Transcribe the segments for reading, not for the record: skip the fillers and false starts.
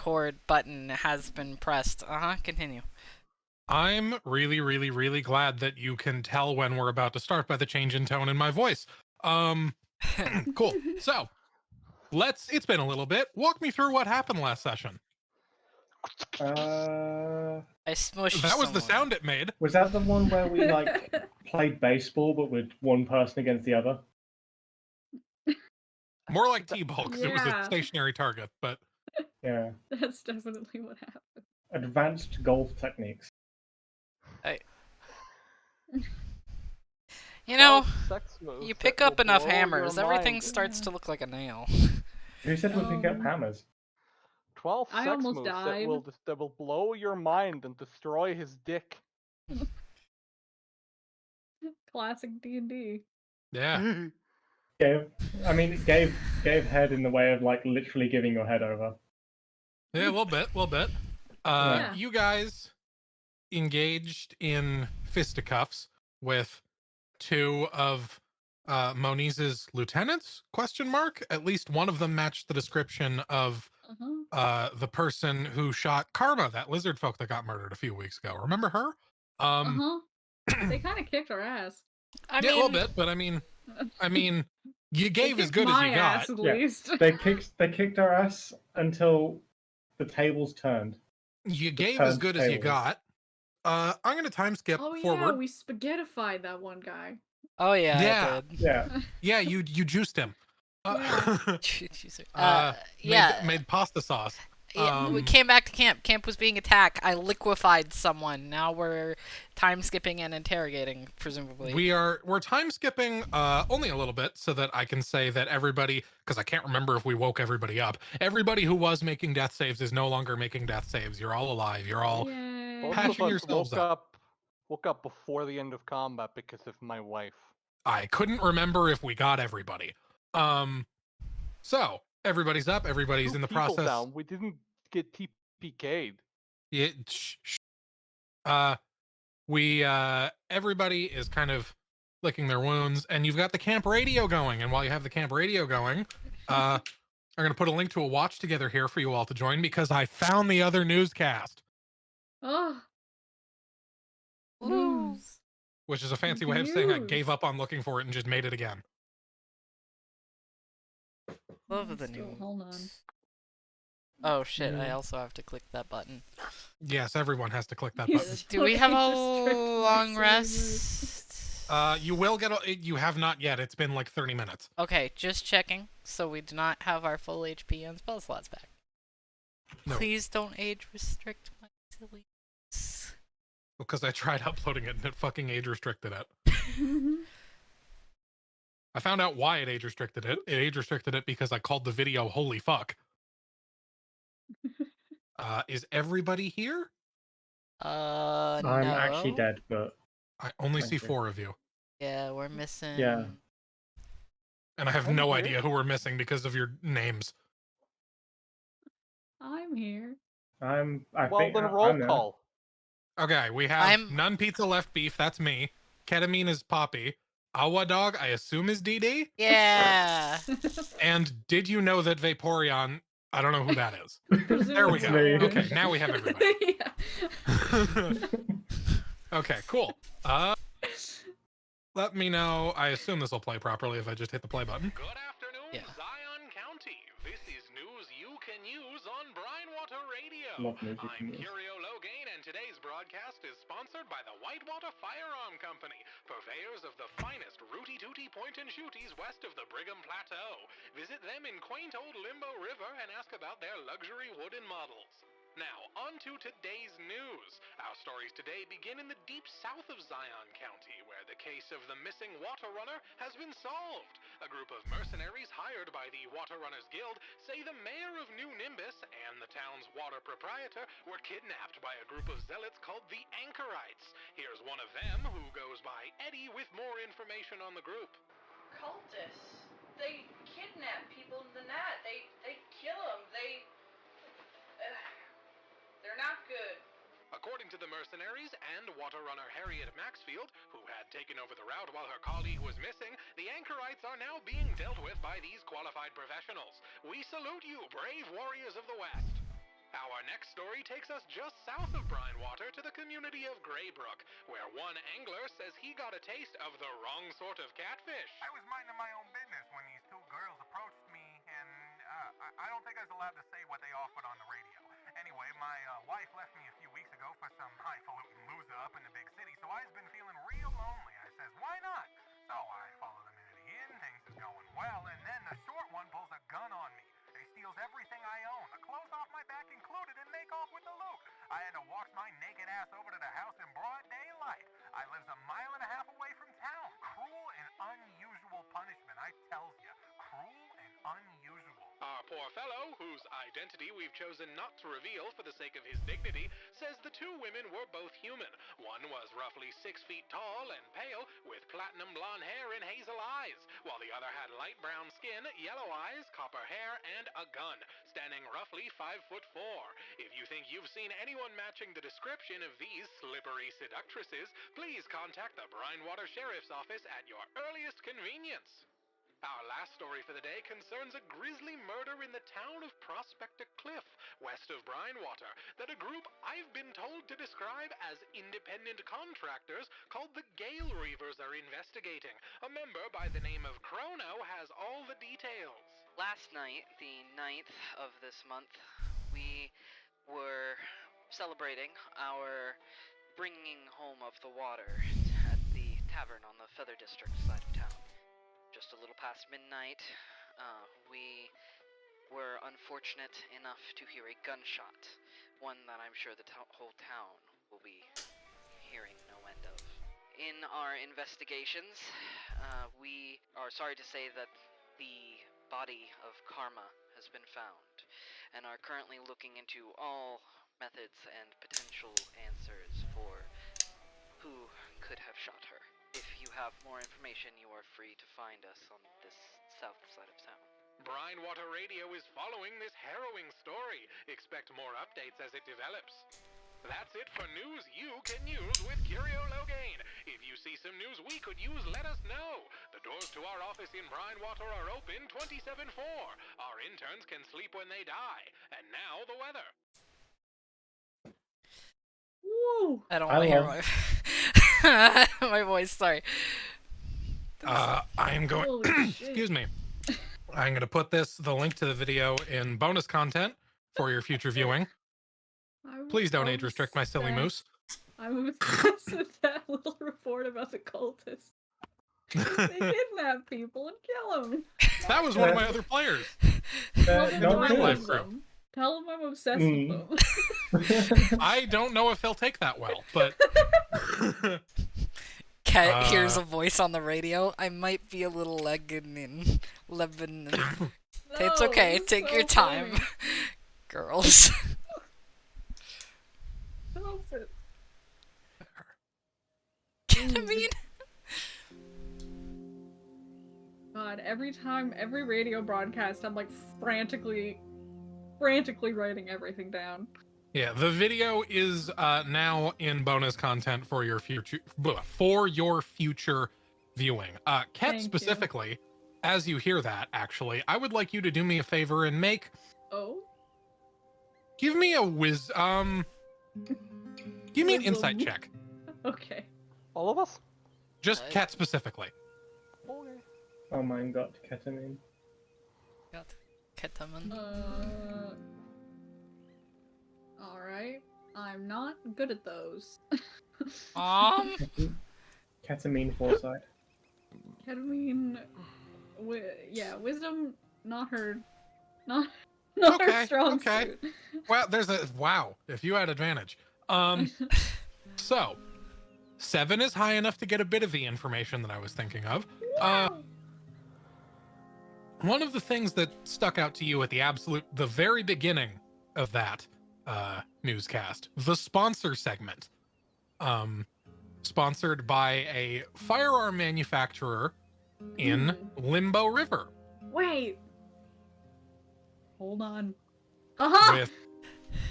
Discord button has been pressed. Continue. I'm really, really, really glad that you can tell when we're about to start by the change in tone in my voice. Cool. So, it's been a little bit. Walk me through what happened last session. I smushed That was the someone. sound it made. Was that the one where we played baseball but with one person against the other? More like T-ball because it was a Yeah. stationary target, but Yeah. That's definitely what happened. Advanced golf techniques. You know, sex moves you pick that up will enough blow your hammers, everything mind. starts to look like a nail. Who said we pick up hammers? 12 I sex almost moves died. that will blow your mind and destroy his dick. Classic D&D. yeah. Gave head in the way of literally giving your head over. Yeah, a little bit. Yeah. You guys engaged in fisticuffs with two of Moniz's lieutenants? ? At least one of them matched the description of the person who shot Karma, that lizard folk that got murdered a few weeks ago. Remember her? They kind of kicked our ass. I A mean, little bit, but I mean, you gave as good as you got. Ass, at Yeah. least. They kicked our ass until the tables turned. You gave as good as you got. I'm gonna time skip Oh yeah, forward. we spaghettified that one guy. oh yeah, Yeah. I did. Yeah. Yeah, you juiced him. Made pasta sauce. Yeah, we came back to camp. Camp was being attacked. I liquefied someone. Now we're time skipping and interrogating, presumably. We're time skipping only a little bit so that I can say that everybody, because I can't remember if we woke everybody up. Everybody who was making death saves is no longer making death saves. You're all alive. You're all patching yourselves up. Woke up before the end of combat because of my wife. I couldn't remember if we got everybody. So everybody's up. Everybody's in the process. Down. We didn't get TPK'd. Yeah. Everybody is kind of licking their wounds, and you've got the camp radio going. And while you have the camp radio going, I'm going to put a link to a watch together here for you all to join because I found the other newscast. Oh. News. Which is a fancy way of saying I gave up on looking for it and just made it again. Love the news. Hold on. Oh shit, I also have to click that button. Yes, everyone has to click that button. Do we have a long rest? You will get you have not yet. It's been like 30 minutes. Okay, just checking. So we do not have our full HP and spell slots back. No. Please don't age restrict my silly. Because I tried uploading it and it fucking age restricted it. I found out why it age restricted it. It age restricted it because I called the video holy fuck. Is everybody here? I'm No. actually dead, but I only see 4 of you. Yeah, we're missing. Yeah. And I have no idea who we're missing because of your names. I'm here. Then roll call. Okay, we have none pizza left beef. That's me. Ketamine is Poppy. Awa Dog, I assume, is DD. Yeah. And did you know that Vaporeon? I don't know who that is. There we go. Okay, now we have everybody. Okay, cool. Let me know. I assume this will play properly if I just hit the play button. Good afternoon, Zion County. This is news you can use on Brinewater Radio. I'm Curio Logain, and today's broadcast is sponsored by the Whitewater Firearm Company, purveyors of the finest rooty-tooty point-and-shooties west of the Brigham Plateau. Visit them in quaint old Limbo River and ask about their luxury wooden models. Now, on to today's news. Our stories today begin in the deep south of Zion County, where the case of the missing water runner has been solved. A group of mercenaries hired by the Water Runners Guild say the mayor of New Nimbus and the town's water proprietor were kidnapped by a group of zealots called the Anchorites. Here's one of them, who goes by Eddie, with more information on the group. Cultists. They kidnap people in the night. They kill them. They're not good. According to the mercenaries and water runner Harriet Maxfield, who had taken over the route while her colleague was missing, the Anchorites are now being dealt with by these qualified professionals. We salute you, brave warriors of the West. next story takes us just south of Brinewater to the community of Greybrook, where one angler says he got a taste of the wrong sort of catfish. I was minding my own business when these two girls approached me, and I don't think I was allowed to say what they offered on the radio. Anyway, my wife left me a few weeks ago for some highfalutin loser up in the big city, so I've been feeling real lonely. I says, why not? So I follow them into the inn, things is going well, and then the short one pulls a gun on me. He steals everything I own, the clothes off my back included, and make off with the loot. I had to walk my naked ass over to the house in broad daylight. I lives 1.5 miles away from town. Cruel and unusual punishment, I tells you. Cruel and unusual. Our poor fellow, whose identity we've chosen not to reveal for the sake of his dignity, says the two women were both human. One was roughly 6 feet tall and pale, with platinum blonde hair and hazel eyes, while the other had light brown skin, yellow eyes, copper hair, and a gun, standing roughly 5'4". If you think you've seen anyone matching the description of these slippery seductresses, please contact the Brinewater Sheriff's Office at your earliest convenience. Our last story for the day concerns a grisly murder in the town of Prospector Cliff, west of Brinewater, that a group I've been told to describe as independent contractors called the Gale Reavers are investigating. A member by the name of Chrono has all the details. Last night, the 9th of this month, we were celebrating our bringing home of the water at the tavern on the Feather District side of town. Just a little past midnight, we were unfortunate enough to hear a gunshot, one that I'm sure the whole town will be hearing no end of. In our investigations, we are sorry to say that the body of Karma has been found, and are currently looking into all methods and potential answers for who could have shot her. If you have more information, you are free to find us on this south side of town. Brinewater Radio is following this harrowing story. Expect more updates as it develops. That's it for news you can use with Curio Logain. If you see some news we could use, let us know. The doors to our office in Brinewater are open 24/7. Our interns can sleep when they die. And now the weather. Woo! I don't want to hear my voice. Sorry. I'm going. Holy shit. Excuse me. I'm going to put the link to the video in bonus content for your future viewing. Please don't age restrict my silly moose. I'm obsessed with that little report about the cultists. They kidnap people and kill them. That was one of my other players. Tell them the I real life love crew. them. Tell them I'm obsessed with them. I don't know if they'll take that well, but Cat hears a voice on the radio. I might be a little Lebanon. It's okay. it's Take so your time, funny. girls. Stop it. Ketamine. God, every radio broadcast, I'm like frantically writing everything down. yeah, the video is now in bonus content for your future viewing. Ket Thank you. specifically, as you hear that, actually, I would like you to do me a favor and give me a give me an insight Wisdom. check. Okay. All of us? Just Ket specifically. Okay. Oh my god, ketamine. Got ketamine. Alright. I'm not good at those. Ketamine foresight. Ketamine. Wisdom, not her. Not her strong suit. Well, wow. If you had advantage. So 7 is high enough to get a bit of the information that I was thinking of. One of the things that stuck out to you at the very beginning of that newscast, the sponsor segment, sponsored by a firearm manufacturer in Limbo River. Wait. Hold on. Aha! With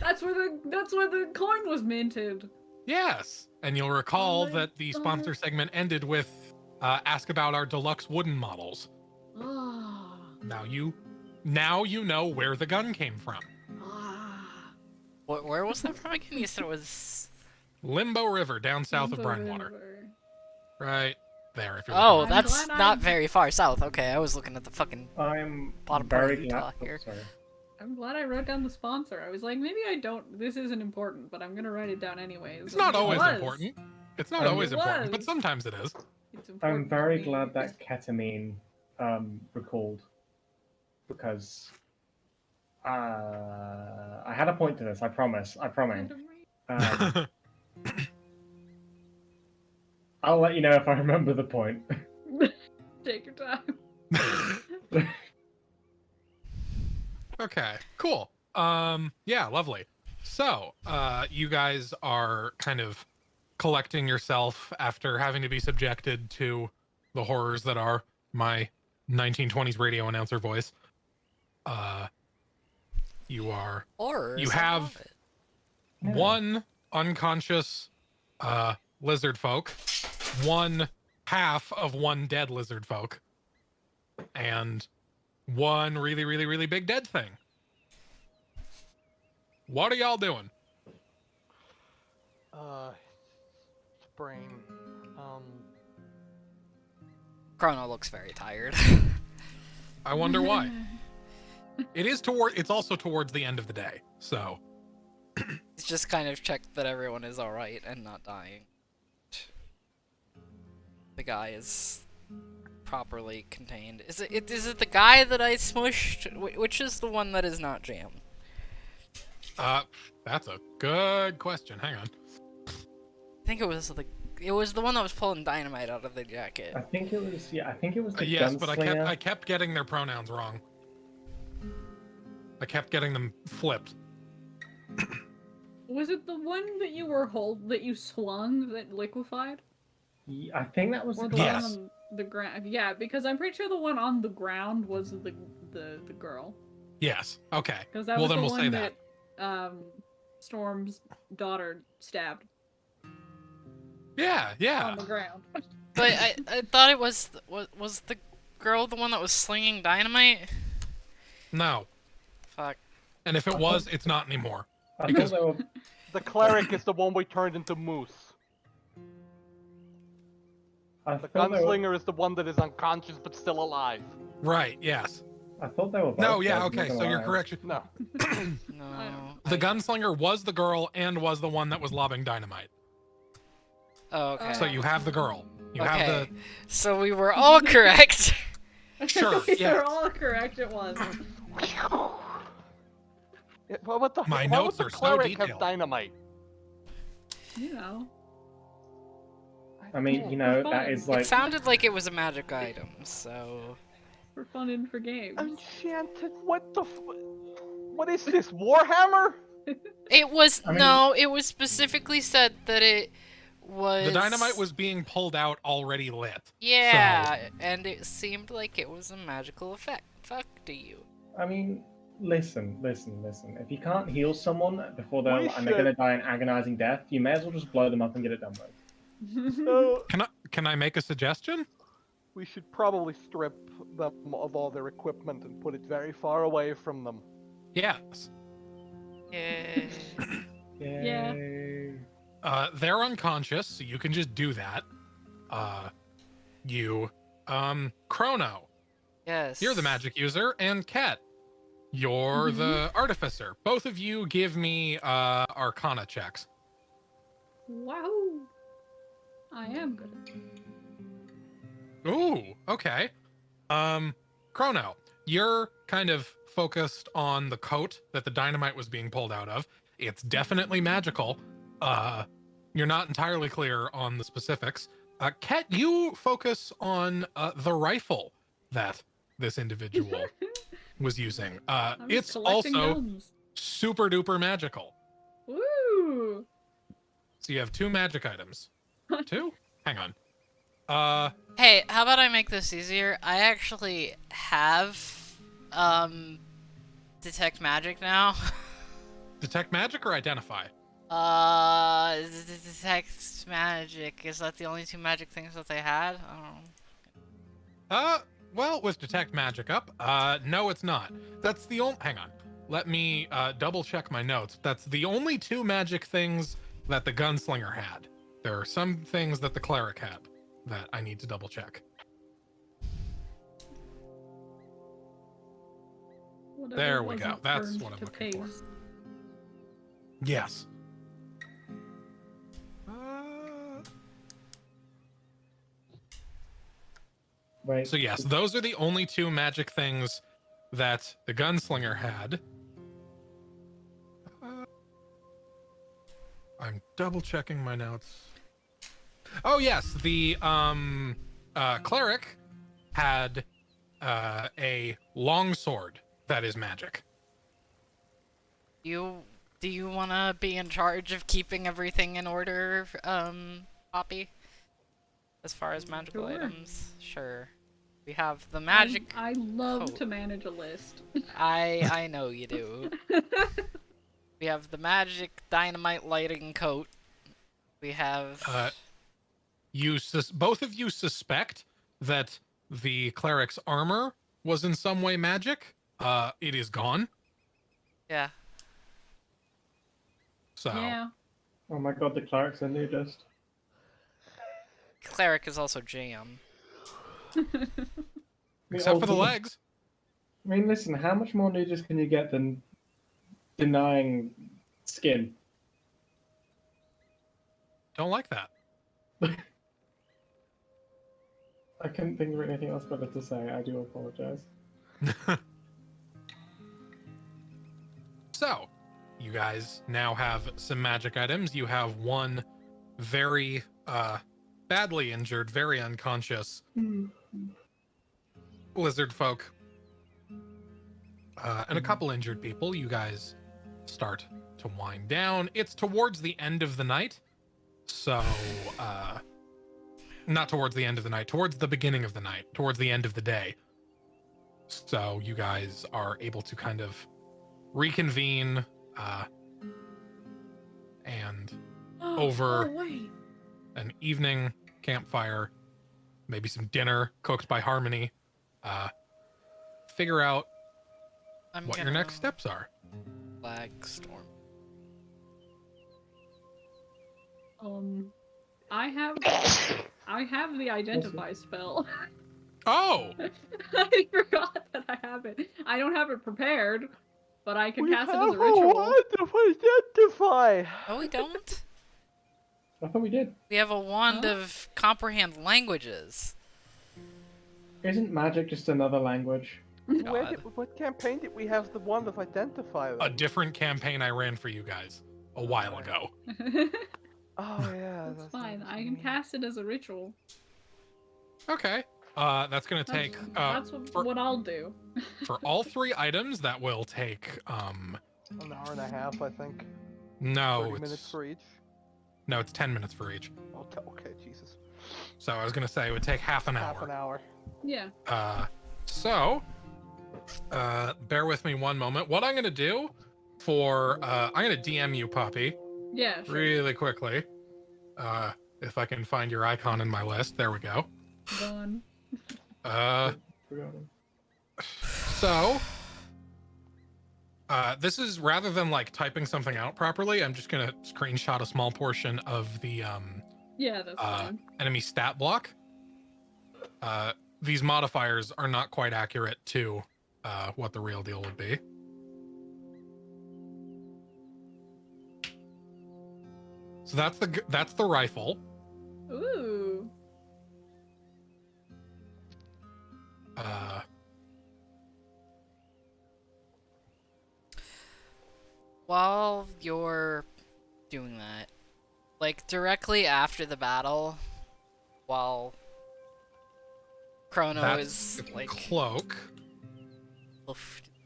That's where the coin was minted. yes, and you'll recall Oh my that the God. sponsor segment ended with ask about our deluxe wooden models. Ah. Now you know where the gun came from. Ah. What Where was that from again? You said it was. Limbo River, down south of Limbo Brinewater. River. Right there, if you're Oh, looking. I'm that's glad not I'm- very far south. Okay, I was looking at the fucking I'm bottom part of very Utah glad. here. Sorry. I'm glad I wrote down the sponsor. I was like, maybe I don't. This isn't important, but I'm gonna write it down anyways. It's and not it always was. important. It's not Um, always It important, but was. sometimes it is. It's I'm important very to me. glad that ketamine recalled because I had a point to this. I promise. I promise. I'll let you know if I remember the point. Take your time. Okay, cool. Yeah, lovely. So, you guys are kind of collecting yourself after having to be subjected to the horrors that are my 1920s radio announcer voice. You are Or You have- Yeah. one unconscious lizard folk, one half of one dead lizard folk, and one really, really, really big dead thing. What are y'all doing? Brain. Chrono looks very tired. I wonder why. It's also towards the end of the day, so He's just kind of checked that everyone is alright and not dying. The guy is properly contained. Is it the guy that I smushed? Which is the one that is not jammed? that's a good question. Hang on. I think it was the one that was pulling dynamite out of the jacket. I think it was. Yeah, I think it was the Yes, gunslinger. but I kept getting their pronouns wrong. I kept getting them flipped. Was it the one that you swung that liquefied? I think that was Or the the Yes. one on the ground? Yeah, because I'm pretty sure the one on the ground was the girl. Yes. Okay. Because that Well, was then the we'll one say that Storm's daughter stabbed Yeah. Yeah. on the ground. But I thought it was the girl the one that was slinging dynamite. No. Fuck. And if it was, it's not anymore. I Because- thought they were. The cleric is the one we turned into Moose. I The thought they were. gunslinger is the one that is unconscious but still alive. Right. Yes. I thought they were. Both No. Yeah. dead, Okay. not So gonna your lie. correction. No. No. The gunslinger was the girl and was the one that was lobbing dynamite. Oh, okay. So you have the girl. You have Okay. So we were all correct. Sure, You're yes. all correct. It was. Yeah, well, what the My why notes would are the so cleric have detailed. dynamite? You know. I mean, you know, that fun. is like. It sounded like it was a magic item, so. For fun and for games. Enchanted? What the? What is this? Warhammer? It was I mean- no. It was specifically said that it was. the dynamite was being pulled out already lit. Yeah, and it seemed like it was a magical effect. Fuck do you? I mean, listen. If you can't heal someone before they're We and they're gonna should- die an agonizing death, you may as well just blow them up and get it done with. So Can I make a suggestion? we should probably strip them of all their equipment and put it very far away from them. Yes. Yeah. Yeah. Yay. They're unconscious, so you can just do that. Chrono, Yes. you're the magic user, and Ket, you're the artificer. Both of you give me Arcana checks. Wow. I am good. Ooh, okay. Chrono, you're kind of focused on the coat that the dynamite was being pulled out of. It's definitely magical. You're not entirely clear on the specifics. Ket, you focus on the rifle that this individual was using. I'm just It's collecting also guns. super duper magical. Woo! So you have 2 magic items. 2? Hang on. Hey, how about I make this easier? I actually have detect magic now. Detect magic or identify? Detect magic. Is that the only 2 magic things that they had? I don't know. Well, with detect magic up, no, it's not. That's the only. Hang on. let me double check my notes. That's the only 2 magic things that the gunslinger had. There are some things that the cleric had that I need to double check. Whatever There we go. wasn't That's burned what I'm to looking for. paste. Yes. Right. So yes, those are the only 2 magic things that the gunslinger had. I'm double checking my notes. Oh yes, the cleric had a longsword that is magic. Do you want to be in charge of keeping everything in order, Poppy? As far as magical Sure. items? Sure. We have the magic... I love coat. to manage a list. I know you do. We have the magic dynamite lighting coat. We have... Both of you suspect that the cleric's armor was in some way magic. It is gone. Yeah. So Yeah. Oh my god, the cleric's a nudist. Cleric is also jam. except for the legs. I mean, listen, how much more nudist can you get than denying skin? Don't like that. I couldn't think of anything else better to say. I do apologize. So, you guys now have some magic items. You have one very badly injured, very unconscious lizard folk. And a couple injured people. You guys start to wind down. It's towards the end of the night. So, not towards the end of the night, towards the beginning of the night, towards the end of the day. So you guys are able to kind of reconvene and over an evening campfire, maybe some dinner cooked by Harmony, figure out what your next steps are. Flag storm. I have the identify spell. Oh! I forgot that I have it. I don't have it prepared, but I can We cast it have as a ritual. identify. Oh, we don't? I thought we did. We have a wand of comprehend languages. Isn't magic just another language? What campaign did we have the one of identify? A different campaign I ran for you guys a while ago. Oh yeah, That's fine. I can cast it as a ritual. Okay. That's gonna take That's what I'll do. for all 3 items. That will take an hour and a half, I think. no, 30 it's minutes for each. no, it's 10 minutes for each. Okay, Jesus. So I was gonna say it would take half an hour. Half an hour. Yeah. So bear with me one moment. What I'm gonna do for I'm gonna DM you, Poppy. Yeah. Sure. Really quickly. If I can find your icon in my list. There we go. Done. So this is, rather than like typing something out properly, I'm just gonna screenshot a small portion of the Yeah, that's fine. enemy stat block. These modifiers are not quite accurate to what the real deal would be. So that's the rifle. Ooh. While you're doing that, like directly after the battle, while Chrono That's is like cloak.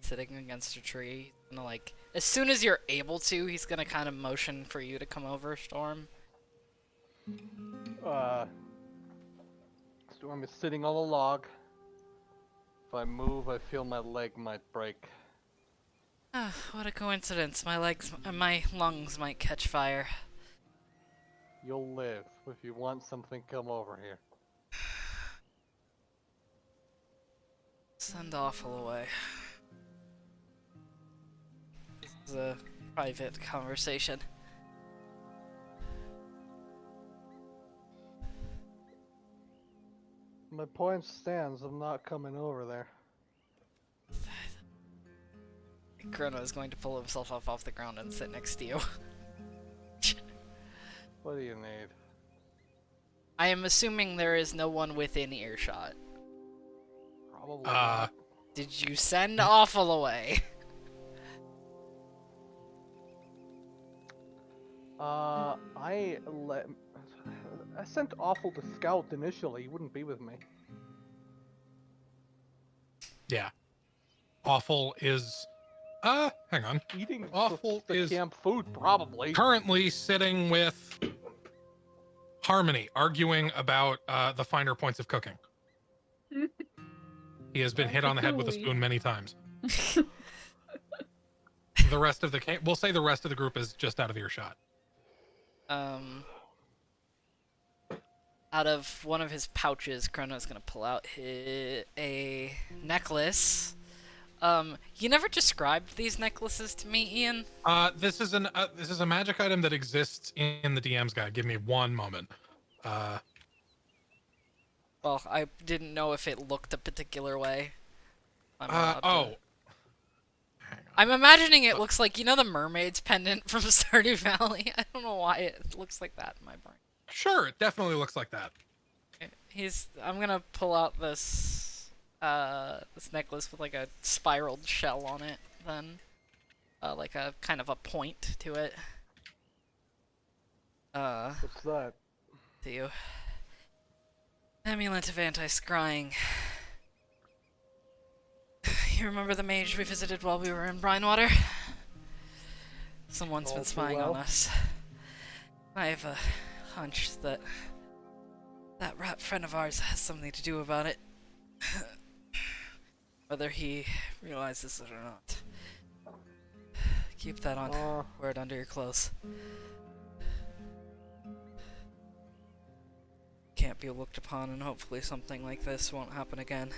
sitting against a tree, and like as soon as you're able to, he's gonna kind of motion for you to come over, Storm. Storm is sitting on a log. If I move, I feel my leg might break. Ah, what a coincidence! My lungs might catch fire. You'll live. If you want something, come over here. Send awful away. was a private conversation. My point stands. I'm not coming over there. Chrono is going to pull himself up off the ground and sit next to you. What do you need? I am assuming there is no one within earshot. Probably not. Did you send Awful away? I sent Awful to scout initially. He wouldn't be with me. Yeah. Awful is hang on. Eating Awful the is camp food, probably. currently sitting with Harmony, arguing about the finer points of cooking. He has been hit on the head with a spoon many times. The rest of the we'll say the rest of the group is just out of earshot. Out of one of his pouches, Chrono's gonna pull out a necklace. You never described these necklaces to me, Ian. This is a magic item that exists in the DM's guide. Give me one moment. Well, I didn't know if it looked a particular way. Oh. I'm imagining it looks like, you know, the mermaid's pendant from Stardew Valley? I don't know why it looks like that in my brain. Sure, it definitely looks like that. I'm gonna pull out this necklace with like a spiraled shell on it, then. Like a kind of a point to it. What's that? To you. Amulet of anti-scrying. You remember the mage we visited while we were in Brinewater? Someone's been spying on us. I have a hunch that that rat friend of ours has something to do about it. Whether he realizes it or not. Keep that on word under your clothes. Can't be looked upon, and hopefully something like this won't happen again.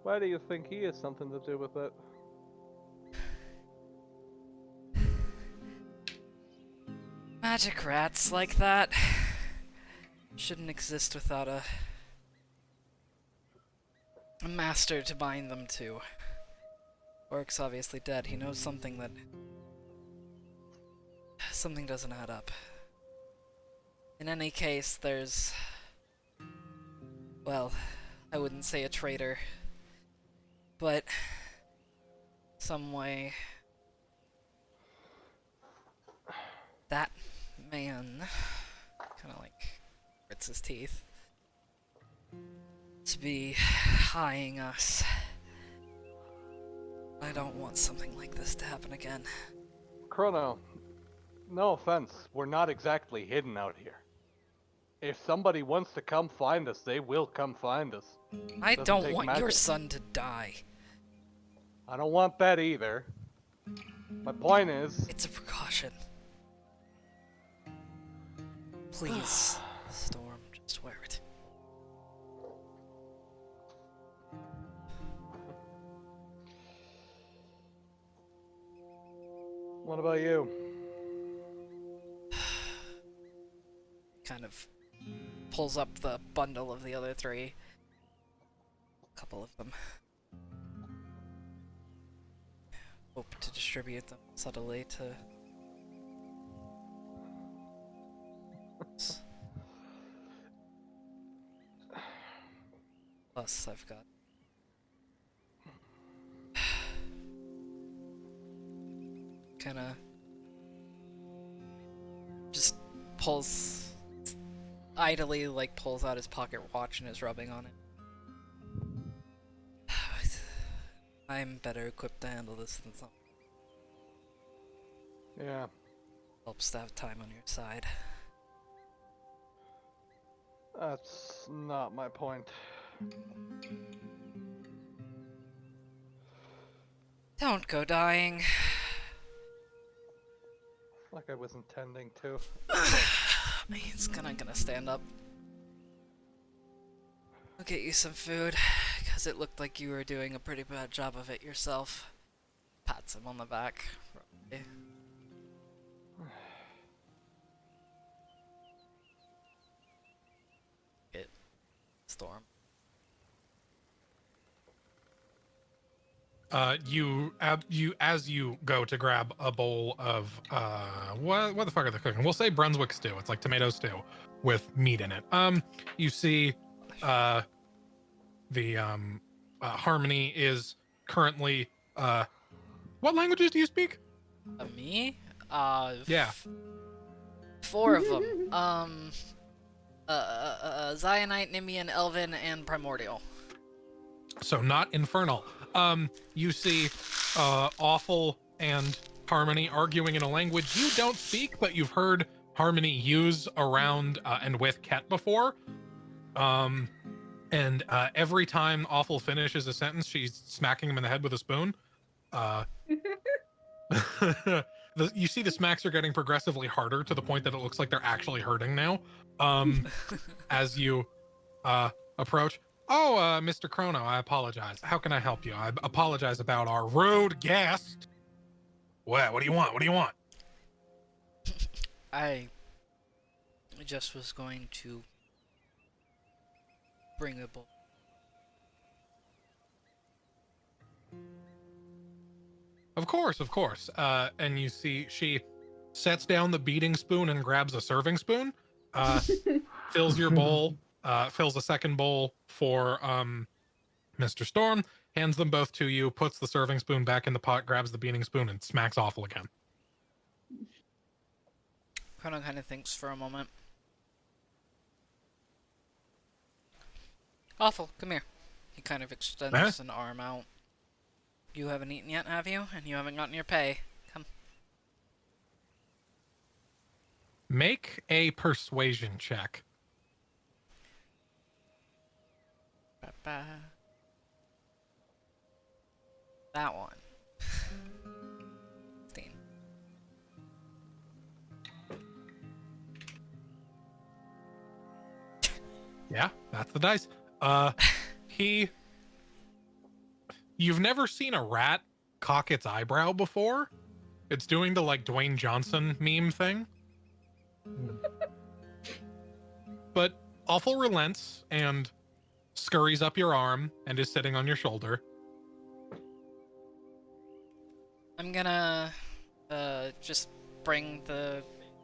Why do you think he has something to do with it? Magic rats like that shouldn't exist without a master to bind them to. Orc's obviously dead. He knows something doesn't add up. In any case, there's... well, I wouldn't say a traitor, but some way that man kind of like grits his teeth to be eyeing us. I don't want something like this to happen again. Chrono, no offense, we're not exactly hidden out here. If somebody wants to come find us, they will come find us. I Doesn't don't take want magic. your son to die. I don't want that either. My point is... It's a precaution. Please, Storm, just wear it. What about you? Kind of pulls up the bundle of the other three. A couple of them. Hope to distribute them subtly to... Plus, I've got... kinda... just pulls... idly, like, pulls out his pocket watch and is rubbing on it. I'm better equipped to handle this than some. Yeah. Helps to have time on your side. That's not my point. Don't go dying. Like I was intending to. He's gonna stand up. I'll get you some food, cause because it looked like you were doing a pretty bad job of it yourself. Pats him on the back. Get Storm. As you go to grab a bowl of what the fuck are they cooking? We'll say Brunswick stew. It's like tomato stew with meat in it. You see Harmony is currently what languages do you speak? Me? Yeah. 4 of them. Zionite, Nimian, Elven, and Primordial. So not infernal. You see Awful and Harmony arguing in a language you don't speak, but you've heard Harmony use around and with Ket before. And every time Awful finishes a sentence, she's smacking him in the head with a spoon. You see the smacks are getting progressively harder to the point that it looks like they're actually hurting now. As you approach. Oh, Mr. Chrono, I apologize. How can I help you? I apologize about our rude guest. What do you want? What do you want? I just was going to bring a bowl. Of course. And you see she sets down the beating spoon and grabs a serving spoon, fills your bowl, fills a second bowl for Mr. Storm, hands them both to you, puts the serving spoon back in the pot, grabs the beating spoon, and smacks Awful again. Chrono kind of thinks for a moment. Awful, come here. He kind of extends an arm out. You haven't eaten yet, have you? And you haven't gotten your pay. Come. Make a persuasion check. Ba-ba. That one. 16. Yeah, that's the dice. You've never seen a rat cock its eyebrow before? It's doing the like Dwayne Johnson meme thing. But Awful relents and scurries up your arm and is sitting on your shoulder. I'm gonna just bring the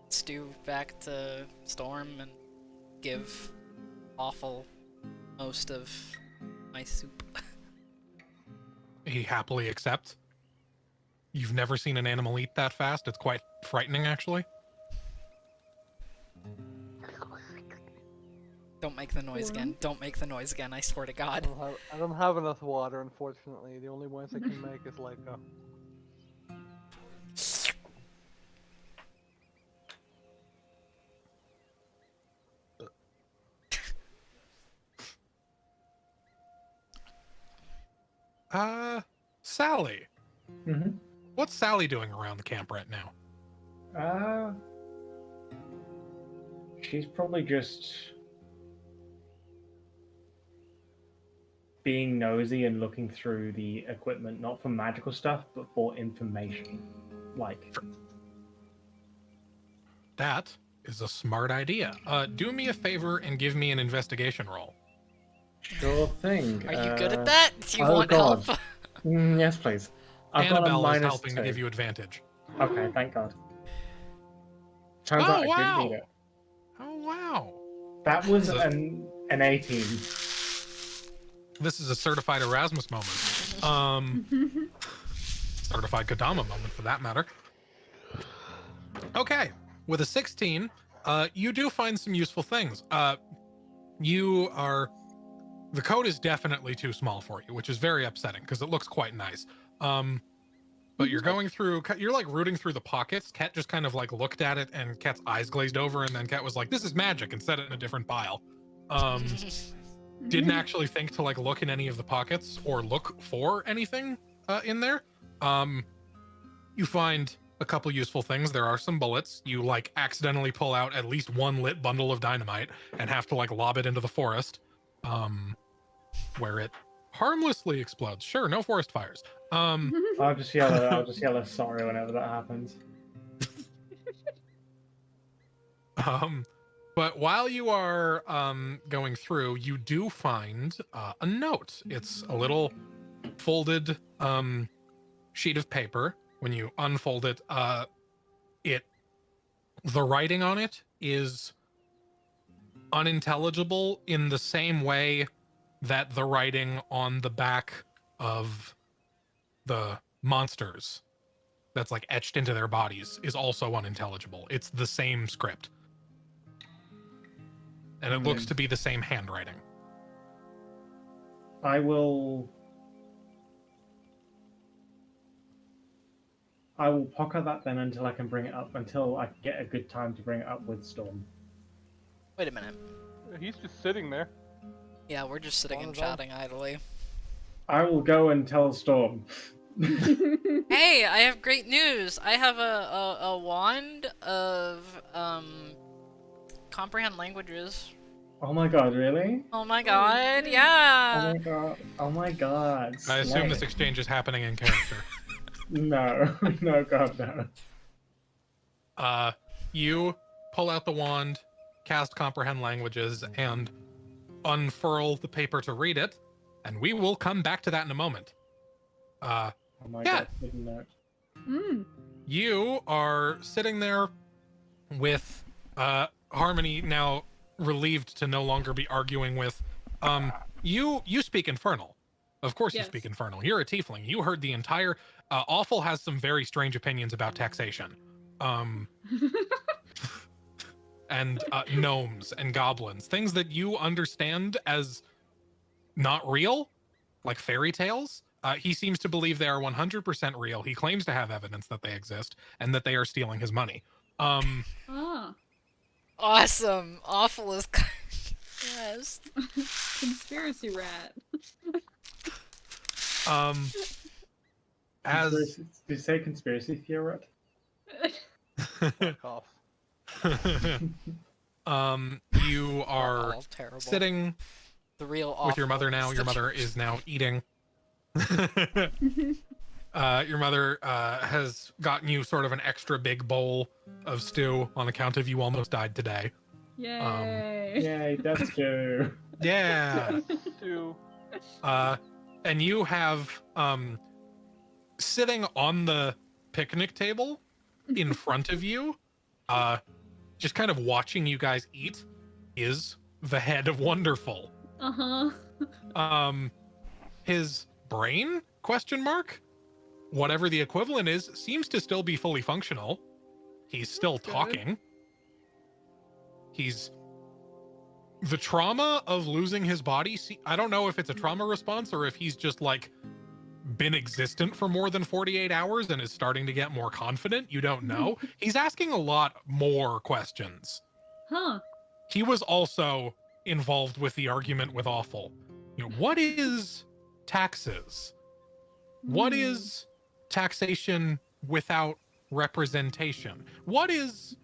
stew back to Storm and give Awful most of my soup. He happily accepts. You've never seen an animal eat that fast. It's quite frightening, actually. Don't make the noise again. Don't make the noise again, I swear to God. I don't have enough water, unfortunately. The only ones I can make is like a... Sally. Mm-hmm. What's Sally doing around the camp right now? She's probably just being nosy and looking through the equipment, not for magical stuff, but for information. Like, that is a smart idea. Do me a favor and give me an investigation roll. sure thing. Are you good at that? Do you oh want God. help? Yes, please. I've got a Annabelle is -2. helping to give you advantage. Okay, thank God. Turns Oh, out I wow. didn't need it. Oh, wow. That was So- an 18. This is a certified Erasmus moment. Certified Kodama moment, for that matter. Okay, with a 16, you do find some useful things. The code is definitely too small for you, which is very upsetting because it looks quite nice. But you're going through, you're like rooting through the pockets. Ket just kind of like looked at it and Ket's eyes glazed over, and then Ket was like, this is magic, and set it in a different pile. Didn't actually think to like look in any of the pockets or look for anything in there. You find a couple useful things. There are some bullets. You like accidentally pull out at least one lit bundle of dynamite and have to like lob it into the forest, where it harmlessly explodes. Sure, no forest fires. I'll just yell sorry whenever that happens. But while you are going through, you do find a note. It's a little folded sheet of paper. When you unfold it, the writing on it is unintelligible in the same way that the writing on the back of the monsters that's like etched into their bodies is also unintelligible. It's the same script. And it looks to be the same handwriting. I will pocket that then until I can bring it up, until I get a good time to bring it up with Storm. Wait a minute. He's just sitting there. Yeah, we're just sitting On and his own. chatting idly. I will go and tell Storm. Hey, I have great news. I have a wand of comprehend languages. Oh my god, really? Oh my god, yeah. Oh my god. Oh my god. I assume this slay. exchange is happening in character. No, no, god, no. You pull out the wand, cast comprehend languages, and unfurl the paper to read it, and we will come back to that in a moment. Oh my Yeah. god, didn't know. You are sitting there with Harmony, now relieved to no longer be arguing with. You speak Infernal. Of course you Yes. speak Infernal. You're a tiefling. You heard the entire... Awful has some very strange opinions about taxation. And gnomes and goblins. Things that you understand as not real, like fairy tales. He seems to believe they are 100% real. He claims to have evidence that they exist and that they are stealing his money. Ah, Awesome. Awful is yes. conspiracy rat. As Did you say conspiracy theorist? Fuck off. you are All terrible. sitting The real with your awful mother now. is Your the mother truth. is now eating. Your mother has gotten you sort of an extra big bowl of stew on account of you almost died today. Yay. Yay, that's true. Yeah. Two. And you have sitting on the picnic table in front of you, just kind of watching you guys eat, is the head of Wonderful. Uh-huh. His brain, question mark, whatever the equivalent is, seems to still be fully functional. He's still That's good. talking. He's the trauma of losing his body. I don't know if it's a trauma response or if he's just like been existent for more than 48 hours and is starting to get more confident. You don't know. He's asking a lot more questions. Huh. He was also involved with the argument with Awful. You know, what is taxes? What Hmm. is taxation without representation? What is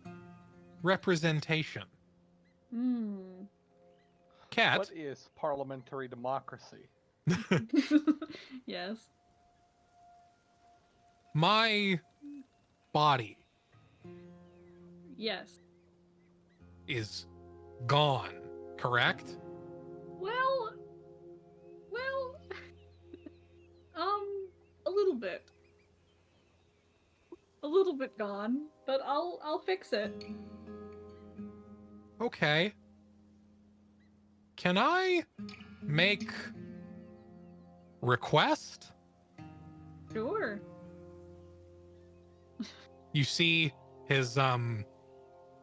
representation? Hmm. Cat, What is parliamentary democracy? Yes. my body Yes. is gone, correct? Well, a little bit. A little bit gone, but I'll fix it. Okay. Can I make request? Sure. You see his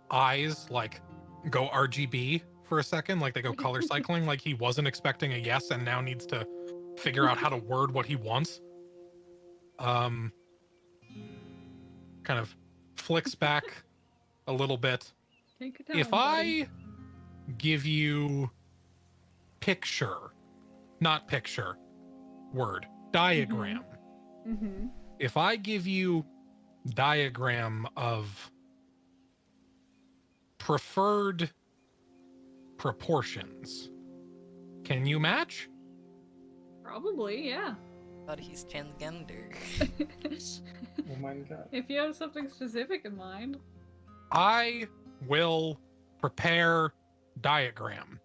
eyes like go RGB for a second, like they go color cycling, like he wasn't expecting a yes and now needs to figure out how to word what he wants. Kind of flicks back a little bit. Take your time, If buddy. I give you picture, not picture, word, diagram. Mm-hmm. If I give you diagram of preferred proportions, can you match? Probably, yeah. Thought he's transgender. Oh my god. If you have something specific in mind. I will prepare diagram.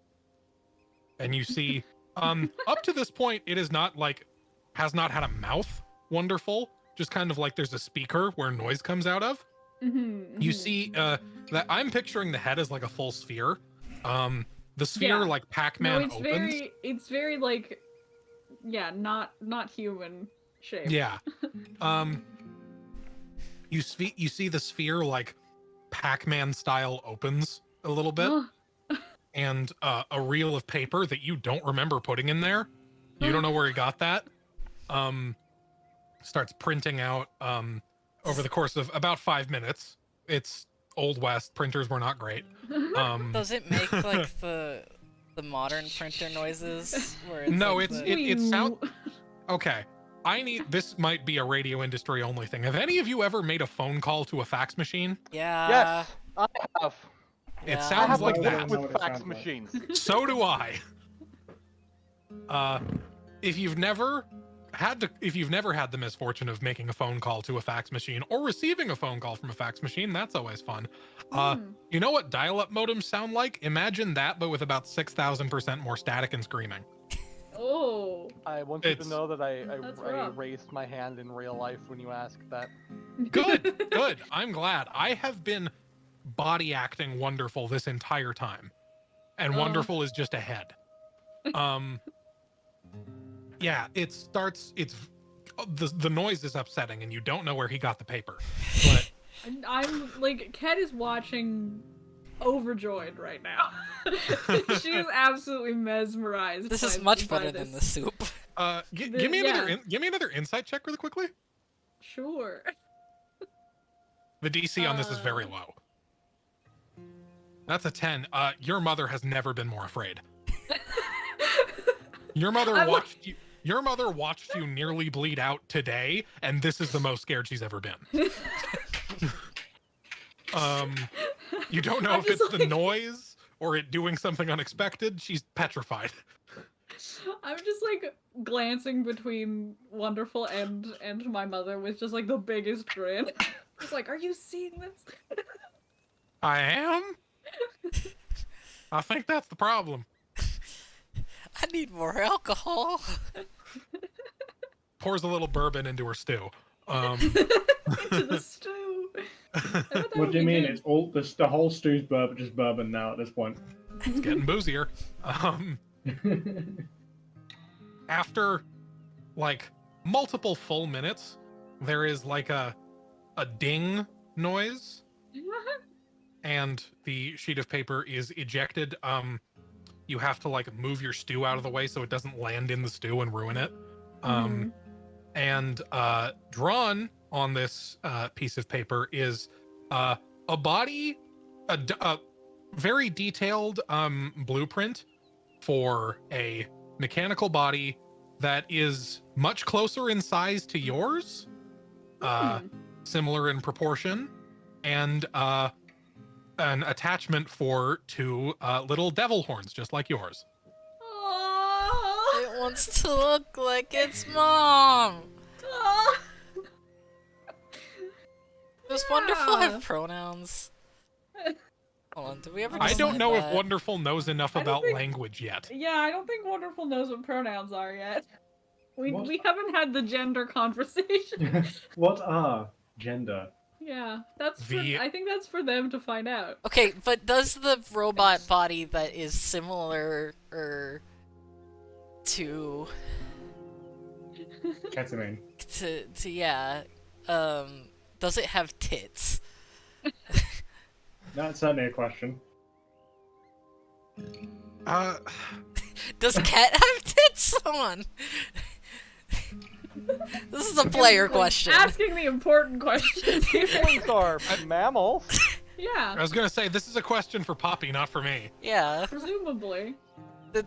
And you see, up to this point, it is not like, has not had a mouth. Wonderful. Just kind of like there's a speaker where noise comes out of. You see, that I'm picturing the head as like a full sphere. The sphere, Yeah. like Pac-Man, it's opens. very like, yeah, not human shape. Yeah. You see the sphere like Pac-Man style opens a little bit, and a reel of paper that you don't remember putting in there. You don't know where he got that. Starts printing out over the course of about 5 minutes. It's Old West. Printers were not great. Does it make like the modern printer noises? Where it's No, like it sound okay. This might be a radio industry only thing. Have any of you ever made a phone call to a fax machine? Yeah. Yes, I have. It Yeah. I sounds have like worked that. know with what it fax sounds like. machines. So do I. If you've never had the misfortune of making a phone call to a fax machine or receiving a phone call from a fax machine, that's always fun. You know what dial-up modems sound like? Imagine that, but with about 6,000% more static and screaming. Oh. I want you to It's- know that I That's rough. raised my hand in real life when you asked that. Good, good. I'm glad. I have been body acting Wonderful this entire time, and Oh. Wonderful is just ahead. Yeah, it starts. The noise is upsetting, and you don't know where he got the paper. But I'm like, Kat is watching overjoyed right now. She is absolutely mesmerized. This is by- much by better than the this. soup. give me another Yeah. give me another insight check really quickly. Sure. The DC on this is very low. That's a 10. Your mother has never been more afraid. Your mother I'm like- watched you. Your mother watched you nearly bleed out today, and this is the most scared she's ever been. You don't know I'm if just it's the like- noise or it doing something unexpected. She's petrified. I'm just like glancing between Wonderful and my mother with just like the biggest grin. It's like, are you seeing this? I am. I think that's the problem. I need more alcohol. Pours a little bourbon into her stew. Into the stew. I thought that What would do you be mean? good. It's all the whole stew's just bourbon now at this point. It's getting boozier. After like multiple full minutes, there is like a ding noise, and the sheet of paper is ejected. You have to like move your stew out of the way so it doesn't land in the stew and ruin it. And drawn on this piece of paper is a body, a very detailed blueprint for a mechanical body that is much closer in size to yours, similar in proportion, and an attachment for two little devil horns, just like yours. Aww. It wants to look like its mom. Aw. Does Wonderful Yeah. have pronouns? Hold on, did we ever I don't decide know if that? Wonderful knows enough I don't about think- language yet. Yeah, I don't think Wonderful knows what pronouns are yet. We What? haven't had the gender conversation. What are gender? Yeah, that's for, The- I think that's for them to find out. Okay, but does the robot body that is similar to Ketamine. to yeah, does it have tits? That's certainly a question. Does Cat have tits on? This is a player Like, question. Asking the important questions here. Tieflings are mammals. I Yeah, was gonna say this is a question for Poppy, not for me. Yeah. presumably.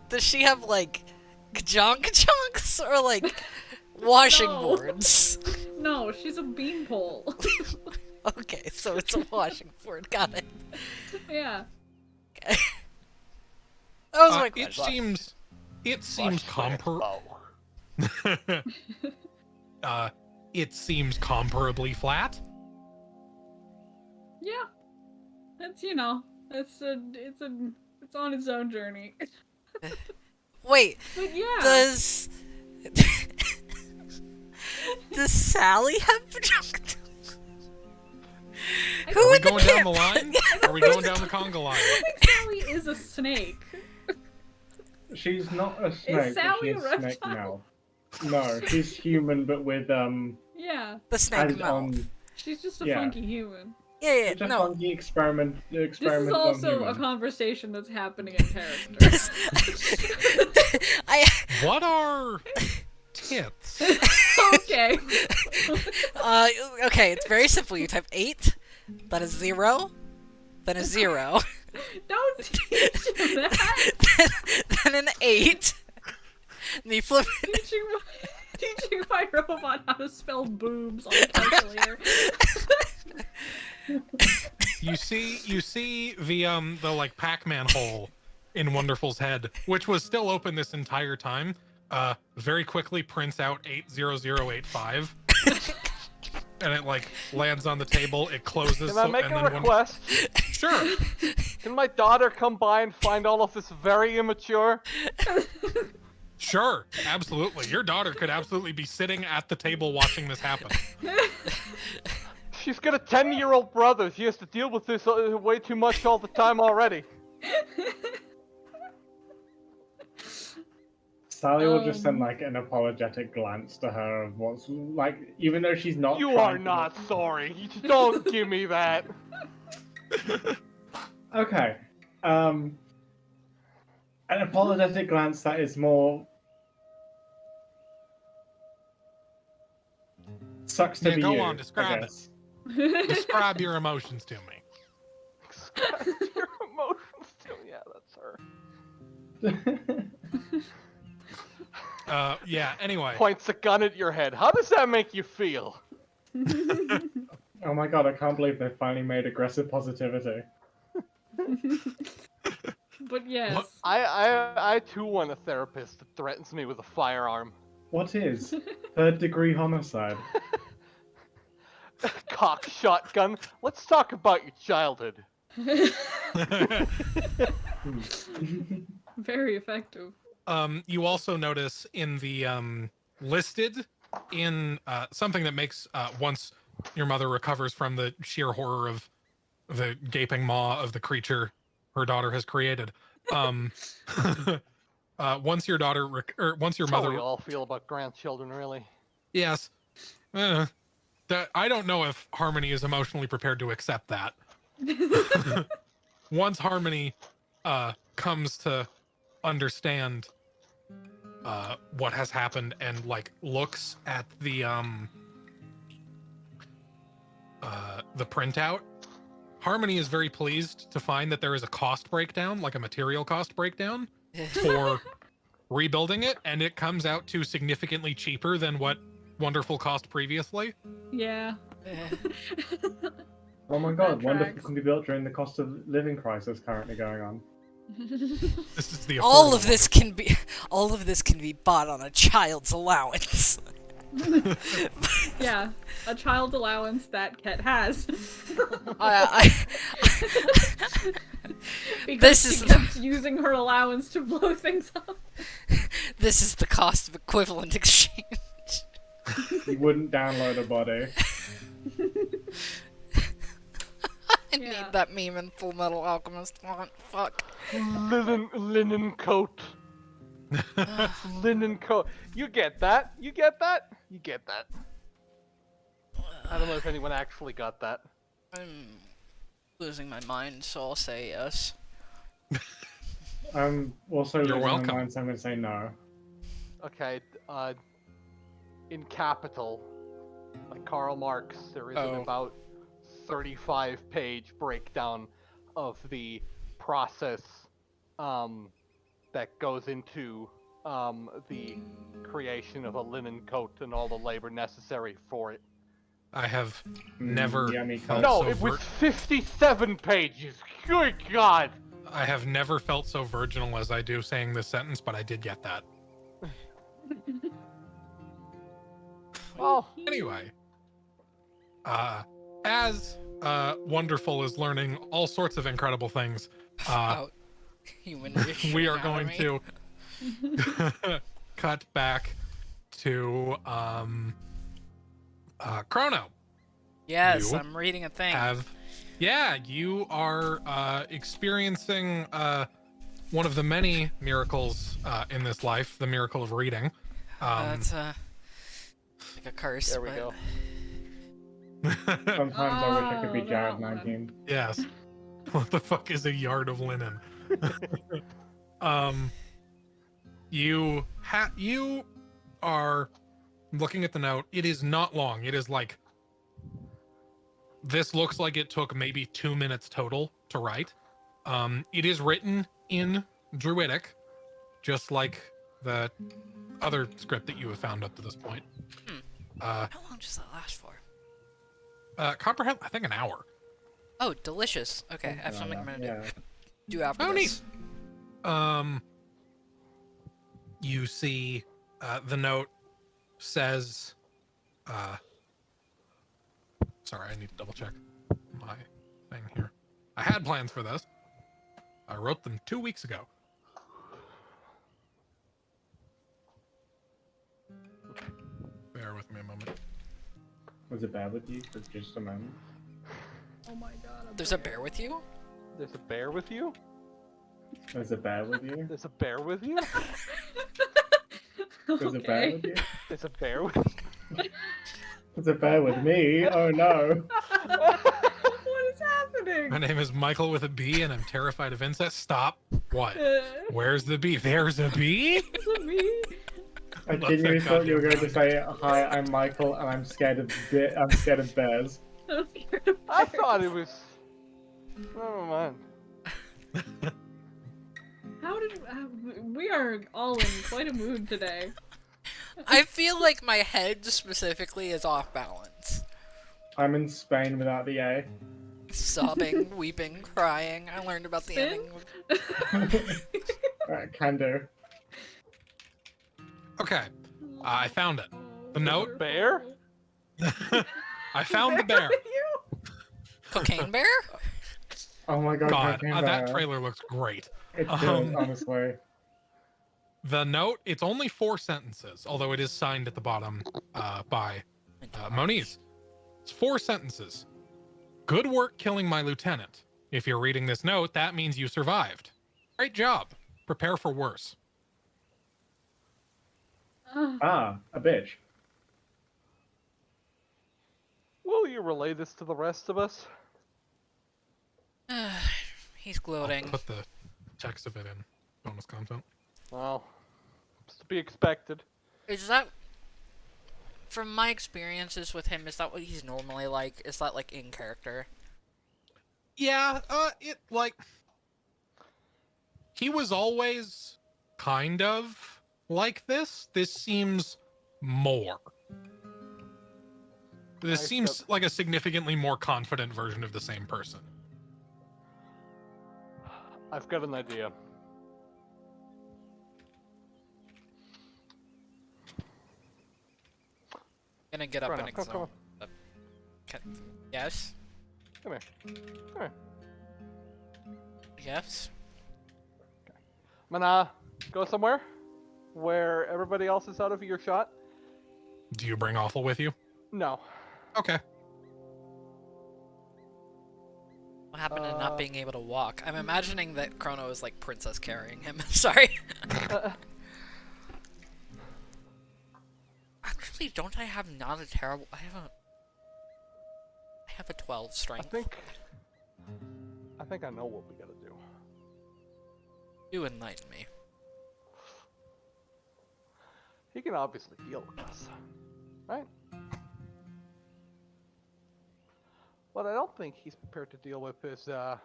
Does she have like chunks or like washing No. boards? No, she's a beanpole. Okay, so it's a washing board. Got it. Yeah. Okay. That was my It question. seems Bush comparable. It seems comparably flat. Yeah. That's it's on its own journey. Wait, But yeah. does does Sally have vaginas? I Who Are we in the going down camp? the line? Yeah, Are we going down the conga line? I think Sally is a snake. She's not a snake, but Sally she a has snake reptile? mouth. No, she's human, but with Yeah. the snake added mouth. on. She's just a Yeah. funky human. Yeah, It's a no. funky experiment. This is Experiment on also a humans. conversation that's happening in character. This- I What are tits? Okay. okay, it's very simple. You type 8, then a 0, then a 0, Don't teach him that. then an 8. And you flip it. Teaching my robot how to spell boobs on a calculator. You see the like Pac-Man hole in Wonderful's head, which was still open this entire time. Very quickly prints out 80085. And it like lands on the table, it closes. Can I make and a then request? Sure. Can my daughter come by and find all of this very immature? Sure, absolutely. Your daughter could absolutely be sitting at the table watching this happen. She's got a 10-year-old brother. She has to deal with this way too much all the time already. Sally will just send like an apologetic glance to her of what's like, even though she's not. You trying are to- not sorry. You don't give me that. Okay. An apologetic glance that is more. Sucks to Yeah, be go you, on, describe I it. guess. Describe your emotions to me. Your emotions too. Yeah, that's her. Yeah, anyway. Points a gun at your head. How does that make you feel? Oh my god, I can't believe they finally made aggressive positivity. But yes. What? I too want a therapist that threatens me with a firearm. What is third-degree homicide? Cock shotgun. Let's talk about your childhood. Very effective. You also notice in the listed in something that makes once your mother recovers from the sheer horror of the gaping maw of the creature her daughter has created. Once your daughter once your That's how mother we all feel about grandchildren, really. yes, that I don't know if Harmony is emotionally prepared to accept that. Once Harmony comes to understand what has happened and like looks at the printout, Harmony is very pleased to find that there is a cost breakdown, like a material cost breakdown for rebuilding it, and it comes out to significantly cheaper than what Wonderful cost previously. Yeah. Oh my god, That Wonderful tracks. can be built during the cost of living crisis currently going on. This is the all of affordable this can be bought on a child's allowance. Yeah. A child allowance that Ket has. Because This she is keeps using her allowance to blow things up. This is the cost of equivalent exchange. You wouldn't download a body. I Yeah. need that meme in Full Metal Alchemist font. Fuck. Linen coat. Linen coat. You get that? You get that? You get that. I don't know if anyone actually got that. I'm losing my mind, so I'll say yes. I'm also You're losing welcome. my mind, so I'm gonna say no. Okay, in Capital, like Karl Marx, there is an Oh. about 35-page breakdown of the process that goes into the creation of a linen coat and all the labor necessary for it. I have never yummy felt No, so it was 57 pages. Good God! I have never felt so virginal as I do saying this sentence, but I did get that. Oh, Anyway, as Wonderful is learning all sorts of incredible things, About human we are going to cut back to Chrono. Yes, You I'm reading a thing. You are experiencing one of the many miracles in this life, the miracle of reading. That's like a curse. there we but- go. Sometimes I wish I could be Oh, Jared that one. 19. Yes. What the fuck is a yard of linen? You are looking at the note. It is not long. It is like, this looks like it took maybe 2 minutes total to write. It is written in Druidic, just like the other script that you have found up to this point. How long does that last for? Comprehend, I think an hour. Oh, delicious. Okay, I have something I'm gonna Yeah. do after Oh, this. You see the note says, sorry, I need to double check my thing here. I had plans for this. I wrote them 2 weeks ago. Bear with me a moment. Was it bad with you for just a moment? Oh my god. There's a bear with you? There's a bear with you? Was it bad with you? There's a bear with you? Was it bad with you? There's a bear with you? Was it bad with me? Oh no. What is happening? My name is Michael with a B, and I'm terrified of incest. Stop. What? Uh, Where's the B? There's a B? is it me? I Love genuinely that thought you were goddamn going to say, "Hi, I'm Michael, and I'm scared of bears." I'm scared of I bears. thought it was. Never mind. How did we are all in quite a mood today? I feel like my head specifically is off balance. I'm in Spain without the A. Sobbing, weeping, crying. I learned about the Spin? ending. Alright, can do. Okay, I found it. The note? Bear? I found the bear. Cocaine bear? Oh my god, God, Cocaine that Bear. trailer looks great. It does, Um, honestly. The note, it's only 4 sentences, although it is signed at the bottom by Moniz. It's 4 sentences. Good work killing my lieutenant. If you're reading this note, that means you survived. Great job. Prepare for worse. Ah, a bitch. Will you relay this to the rest of us? He's I'll gloating. put the text of it in bonus content. Well, it's to be expected. Is that, from my experiences with him, is that what he's normally like? Is that like in character? Yeah, it like he was always kind of like this. This seems more. This I seems felt- like a significantly more confident version of the same person. I've got an idea. Gonna get up Chrono, and come on. Yes? Come here. Come here. Yes? I'm gonna go somewhere where everybody else is out of earshot. Do you bring Awful with you? No. Okay. What happened to not being able to walk? I'm imagining that Chrono is like princess carrying him. Sorry. Actually, don't I have not a terrible... I have a 12 I strength. think I know what we gotta do. You enlighten me. He can obviously deal with us, right? What I don't think he's prepared to deal with is a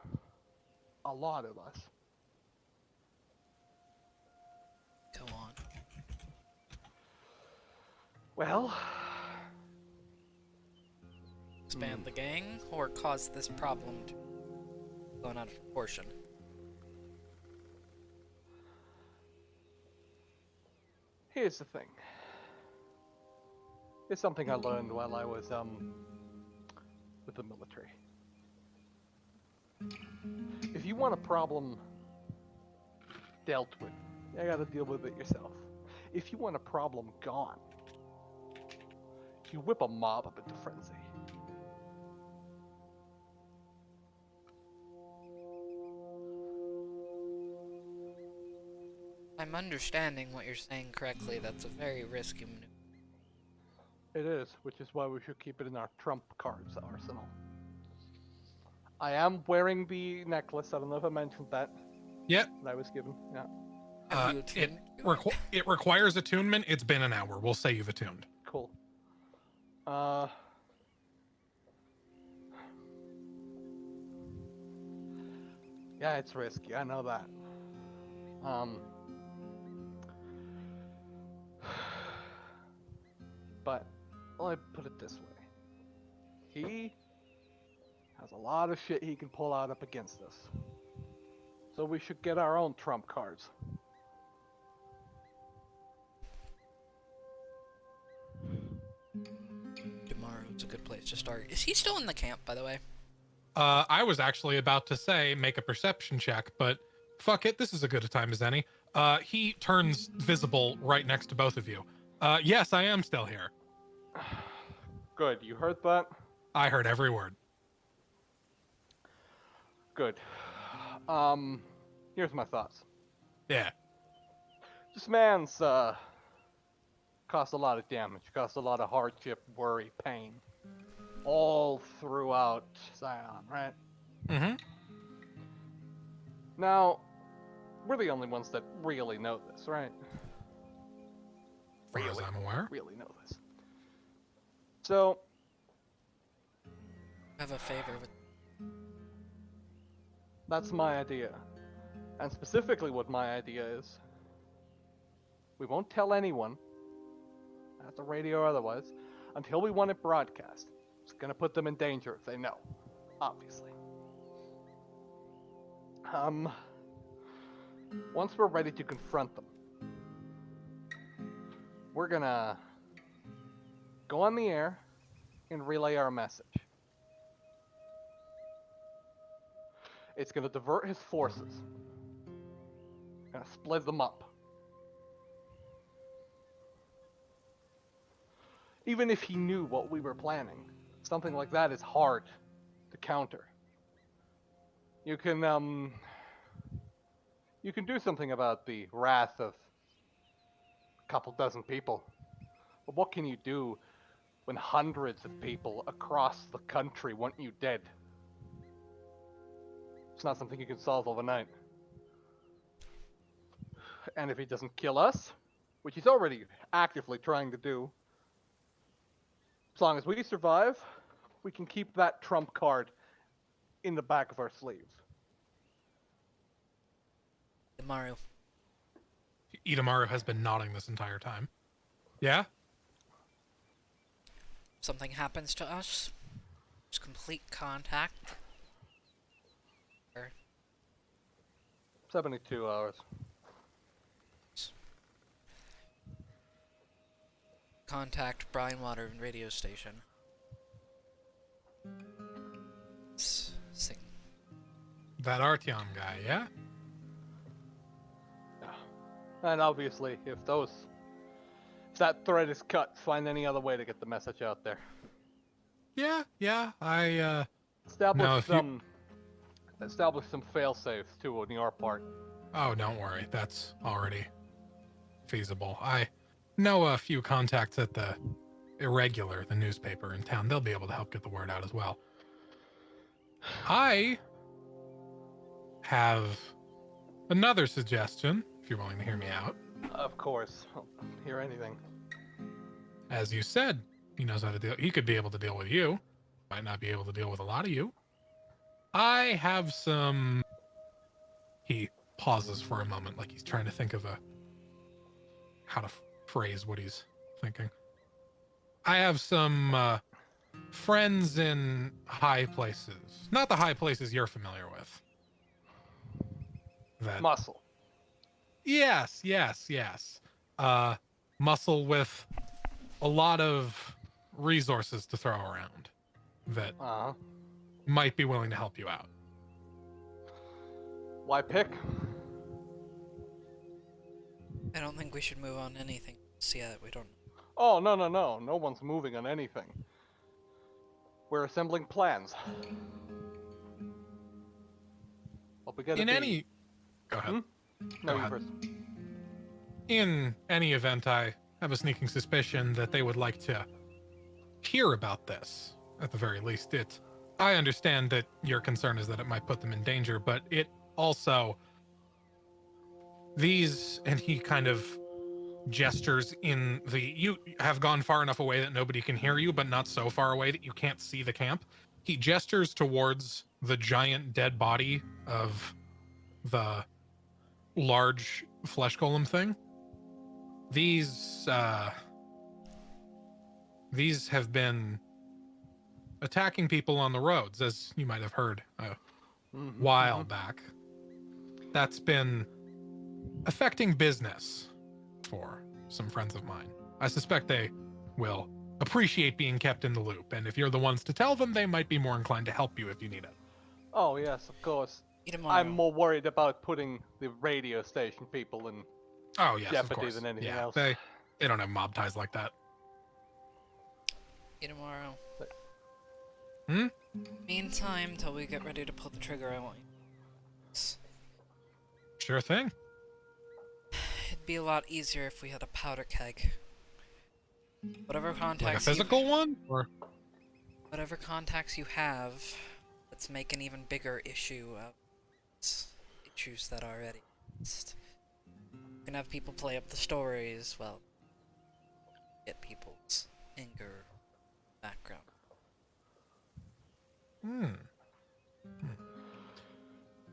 lot of us. Go on. Well, Expand the gang, or cause this problem to blown out of proportion. here's the thing. It's something I learned while I was with the military. If you want a problem dealt with, you gotta deal with it yourself. If you want a problem gone, you whip a mob up into frenzy. I'm understanding what you're saying correctly. That's a very risky maneuver. It is, which is why we should keep it in our trump cards arsenal. I am wearing the necklace. I don't know if I mentioned that. Yep. That I was given. Yeah. Have you attuned to it? It requires attunement. It's been an hour. We'll say you've attuned. Cool. Yeah, it's risky. I know that. But let me put it this way. He has a lot of shit he can pull out up against us. So we should get our own trump cards. Tomorrow's a good place to start. Is he still in the camp, by the way? I was actually about to say make a perception check, but fuck it, this is as good a time as any. He turns visible right next to both of you. Yes, I am still here. Good, you heard that? I heard every word. Good. Here's my thoughts. Yeah. This man's caused a lot of damage, caused a lot of hardship, worry, pain, all throughout Zion, right? Mm-hmm. Now, we're the only ones that really know this, right? As far as I'm aware. Really know this. So, I have a favor with. that's my idea. And specifically what my idea is, we won't tell anyone, at the radio or otherwise, until we want it broadcast. It's gonna put them in danger if they know, obviously. Once we're ready to confront them, we're gonna go on the air and relay our message. It's gonna divert his forces. Gonna split them up. Even if he knew what we were planning, something like that is hard to counter. You can do something about the wrath of a couple dozen people. But what can you do when hundreds of people across the country want you dead? It's not something you can solve overnight. And if he doesn't kill us, which he's already actively trying to do, as long as we survive, we can keep that trump card in the back of our sleeves. Mario. Itamaru has been nodding this entire time. Yeah? Something happens to us. There's complete contact. 72 hours. Contact Brinewater radio station. Sick. That Artyom guy, yeah? And obviously, if that thread is cut, find any other way to get the message out there. Yeah, I, Establish some fail-safes, too, on your part. Oh, don't worry. That's already feasible. I know a few contacts at the Irregular, the newspaper in town. They'll be able to help get the word out as well. I have another suggestion, if you're willing to hear me out. Of course. I'll hear anything. As you said, he knows how to deal. He could be able to deal with you. Might not be able to deal with a lot of you. I have some... He pauses for a moment, like he's trying to think of how to phrase what he's thinking. I have some friends in high places. Not the high places you're familiar with. Muscle. Yes. Muscle with a lot of resources to throw around that Uh-huh. might be willing to help you out. Why pick? I don't think we should move on anything. See yet. We don't. Oh, no. No one's moving on anything. We're assembling plans. What we gotta In be... any... Go ahead. No, Go you ahead. first. In any event, I have a sneaking suspicion that they would like to hear about this. At the very least, I understand that your concern is that it might put them in danger, but it also... These, and he kind of gestures in the... You have gone far enough away that nobody can hear you, but not so far away that you can't see the camp. He gestures towards the giant dead body of the large flesh golem thing. These have been attacking people on the roads, as you might have heard a while back. That's been affecting business for some friends of mine. I suspect they will appreciate being kept in the loop, and if you're the ones to tell them, they might be more inclined to help you if you need it. Oh, yes, of course. I'm more worried about putting the radio station people in jeopardy of course. than anything Yeah, else. They don't have mob ties like that. See you tomorrow. Hmm? Meantime, till we get ready to pull the trigger, I want you. Sure thing. It'd be a lot easier if we had a powder keg. Whatever contacts Like a physical one? Or whatever contacts you have, let's make an even bigger issue of issues that already exist. You can have people play up the stories, well, get people's anger background.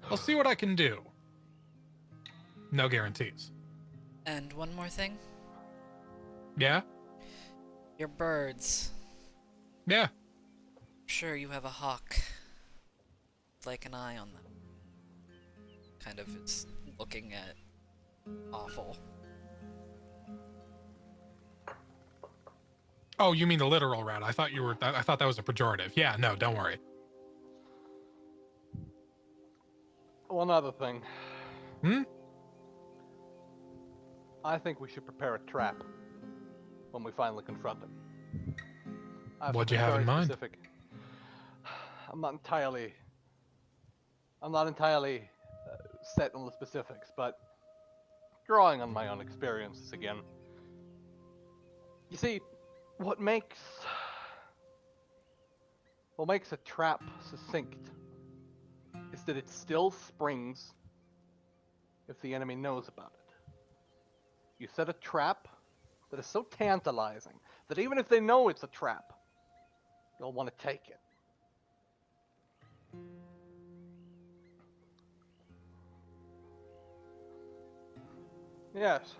I'll see what I can do. No guarantees. And one more thing. Yeah? Your birds. Yeah. I'm sure you have a hawk. Like an eye on them. Kind of is looking at awful. Oh, you mean the literal rat. I thought that was a pejorative. Yeah, no, don't worry. One other thing. Hmm? I think we should prepare a trap when we finally confront him. What'd you have in mind? Specific. I'm not entirely set on the specifics, but drawing on my own experiences again. You see, what makes a trap succinct is that it still springs if the enemy knows about it. You set a trap that is so tantalizing that even if they know it's a trap, they'll want to take it. Yes.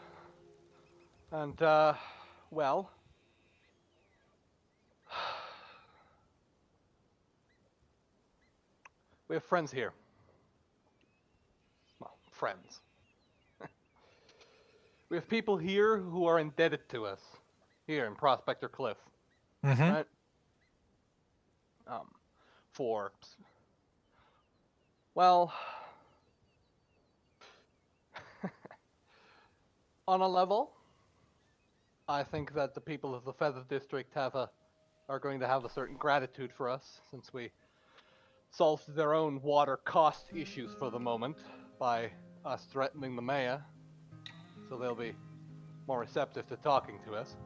And, well... we have friends here. Well, friends. We have people here who are indebted to us. Here in Prospector Cliff. Mm-hmm. Right? Well... on a level, I think that the people of the Feather District are going to have a certain gratitude for us, since we solved their own water cost issues for the moment by us threatening the mayor. So they'll be more receptive to talking to us.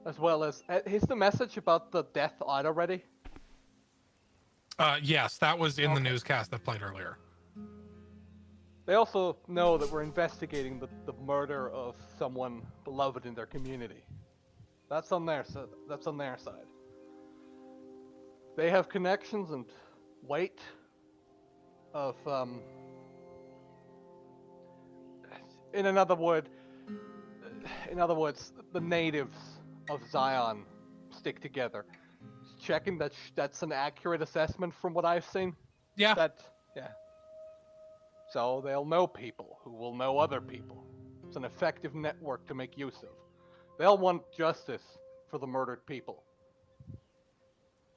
As well as, is the message about the death out already? Yes, that was in the newscast that played earlier. They also know that we're investigating the murder of someone beloved in their community. That's on their side. They have connections and weight of in other words, the natives of Zion stick together. Just checking that that's an accurate assessment from what I've seen. Yeah. Yeah. So they'll know people who will know other people. It's an effective network to make use of. They'll want justice for the murdered people.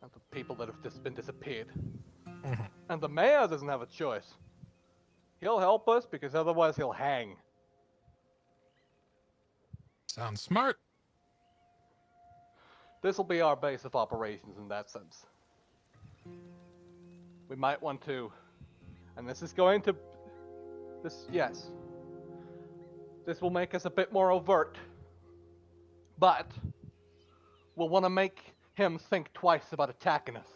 And the people that have just been disappeared. Mhm. And the mayor doesn't have a choice. He'll help us because otherwise he'll hang. Sounds smart. This will be our base of operations in that sense. We might want to, and this is going to, yes. This will make us a bit more overt, but we'll want to make him think twice about attacking us.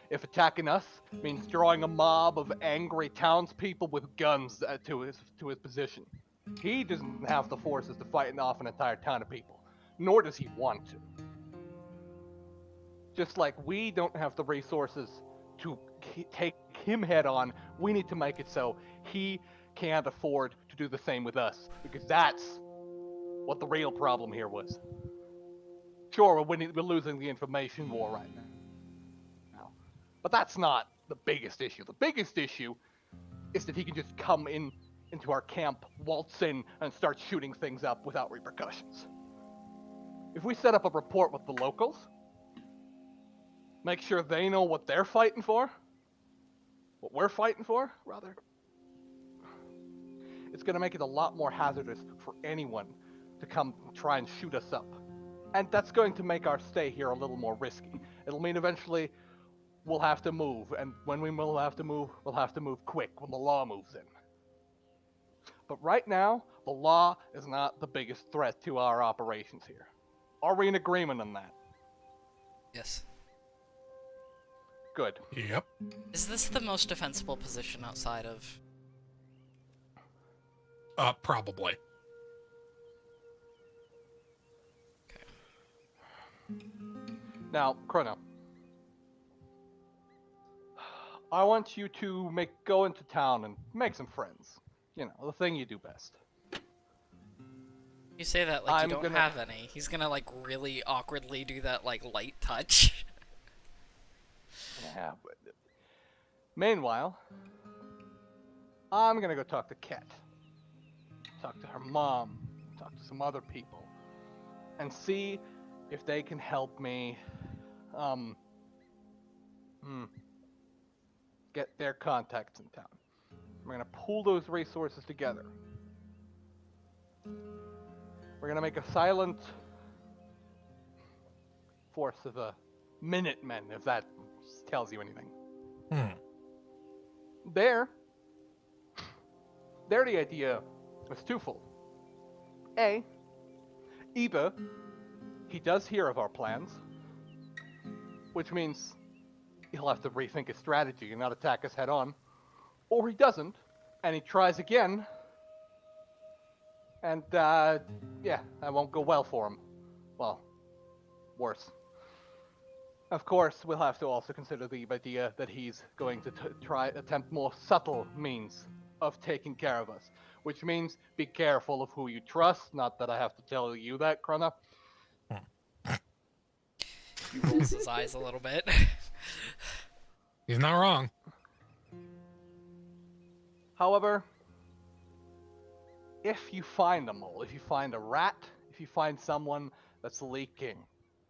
If attacking us means drawing a mob of angry townspeople with guns to his position, he doesn't have the forces to fight off an entire town of people, nor does he want to. Just like we don't have the resources to take him head on, we need to make it so he can't afford to do the same with us, because that's what the real problem here was. Sure, we're losing the information war right now. But that's not the biggest issue. The biggest issue is that he can just come into our camp, waltz in, and start shooting things up without repercussions. If we set up a report with the locals, make sure they know what they're fighting for, what we're fighting for, rather, it's going to make it a lot more hazardous for anyone to come try and shoot us up. And that's going to make our stay here a little more risky. It'll mean eventually we'll have to move, and when we will have to move, we'll have to move quick when the law moves in. But right now, the law is not the biggest threat to our operations here. Are we in agreement on that? Yes. Good. Yep. Is this the most defensible position outside of... Probably. Now, Chrono, I want you to go into town and make some friends. You know, the thing you do best. You say that like you don't have any. He's gonna like really awkwardly do that like light touch. Yeah, but... Meanwhile, I'm gonna go talk to Ket. Talk to her mom. Talk to some other people. And see if they can help me, get their contacts in town. We're gonna pool those resources together. We're gonna make a silent force of Minutemen, if that tells you anything. There, the idea was twofold. A, either he does hear of our plans, which means he'll have to rethink his strategy and not attack us head on, or he doesn't, and he tries again, and yeah, that won't go well for him. Well, worse. Of course, we'll have to also consider the idea that he's going to attempt more subtle means of taking care of us, which means be careful of who you trust. Not that I have to tell you that, Krona. He rolls his eyes a little bit. He's not wrong. However, if you find a mole, if you find a rat, if you find someone that's leaking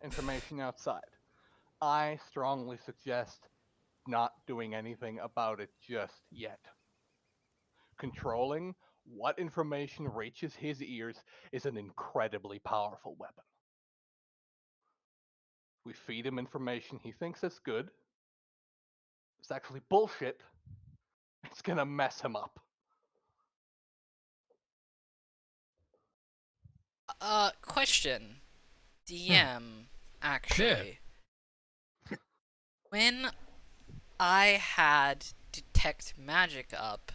information outside, I strongly suggest not doing anything about it just yet. Controlling what information reaches his ears is an incredibly powerful weapon. We feed him information he thinks is good. It's actually bullshit. It's gonna mess him up. Question. DM, actually. When I had Detect Magic up,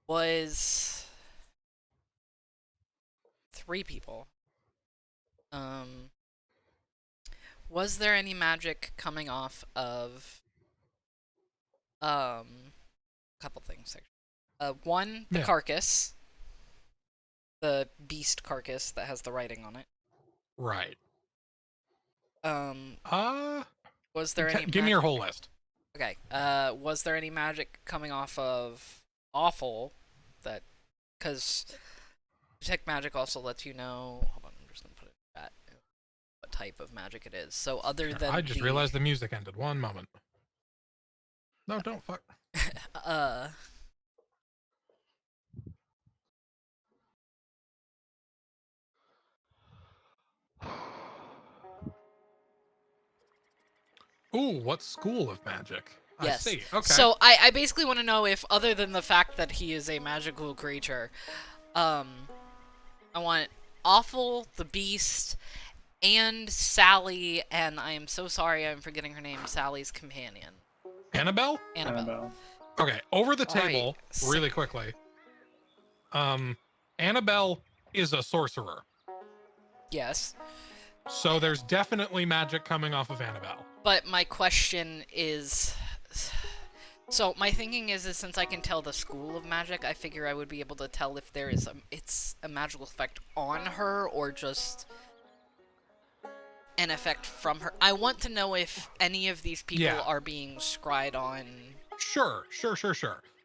was 3 people. Was there any magic coming off of, couple things actually. One, the carcass. The beast carcass that has the writing on it. Right. Was there any give me your whole list. Okay. Was there any magic coming off of Awful that... Because Detect magic also lets you know. Hold on, I'm just gonna put it in chat. What type of magic it is. So other than I just realized the music ended. One moment. No, don't fuck. Ooh, what school of magic? Yes. I see. Okay. So I basically want to know if, other than the fact that he is a magical creature, I want Awful, the Beast, and Sally, and I am so sorry I'm forgetting her name, Sally's companion. Annabelle? Annabelle. Okay, over the All right, table, really quickly. Annabelle is a sorcerer. Yes. So there's definitely magic coming off of Annabelle. But my question is... So my thinking is since I can tell the school of magic, I figure I would be able to tell if there is it's a magical effect on her or just an effect from her. I want to know if any of these people are being scryed on. Sure.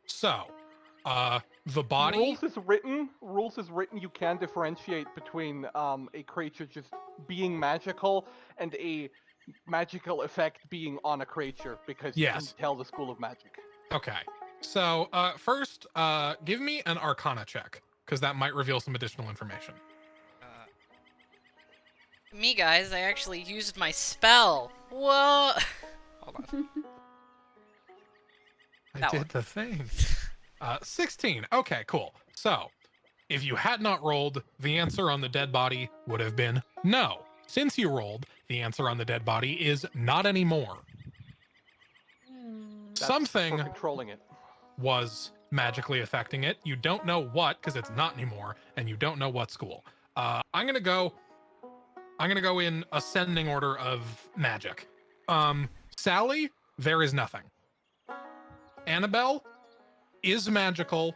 So, the body. Rules is written. You can differentiate between a creature just being magical and a magical effect being on a creature, because you can tell the school of magic. Okay. So, first, give me an Arcana check, because that might reveal some additional information. Me, guys, I actually used my spell. Whoa! Hold on. I did the thing. 16. Okay, cool. So, if you had not rolled, the answer on the dead body would have been no. Since you rolled, the answer on the dead body is not anymore. Something for controlling it was magically affecting it. You don't know what, because it's not anymore, and you don't know what school. I'm gonna go in ascending order of magic. Sally, there is nothing. Annabelle is magical,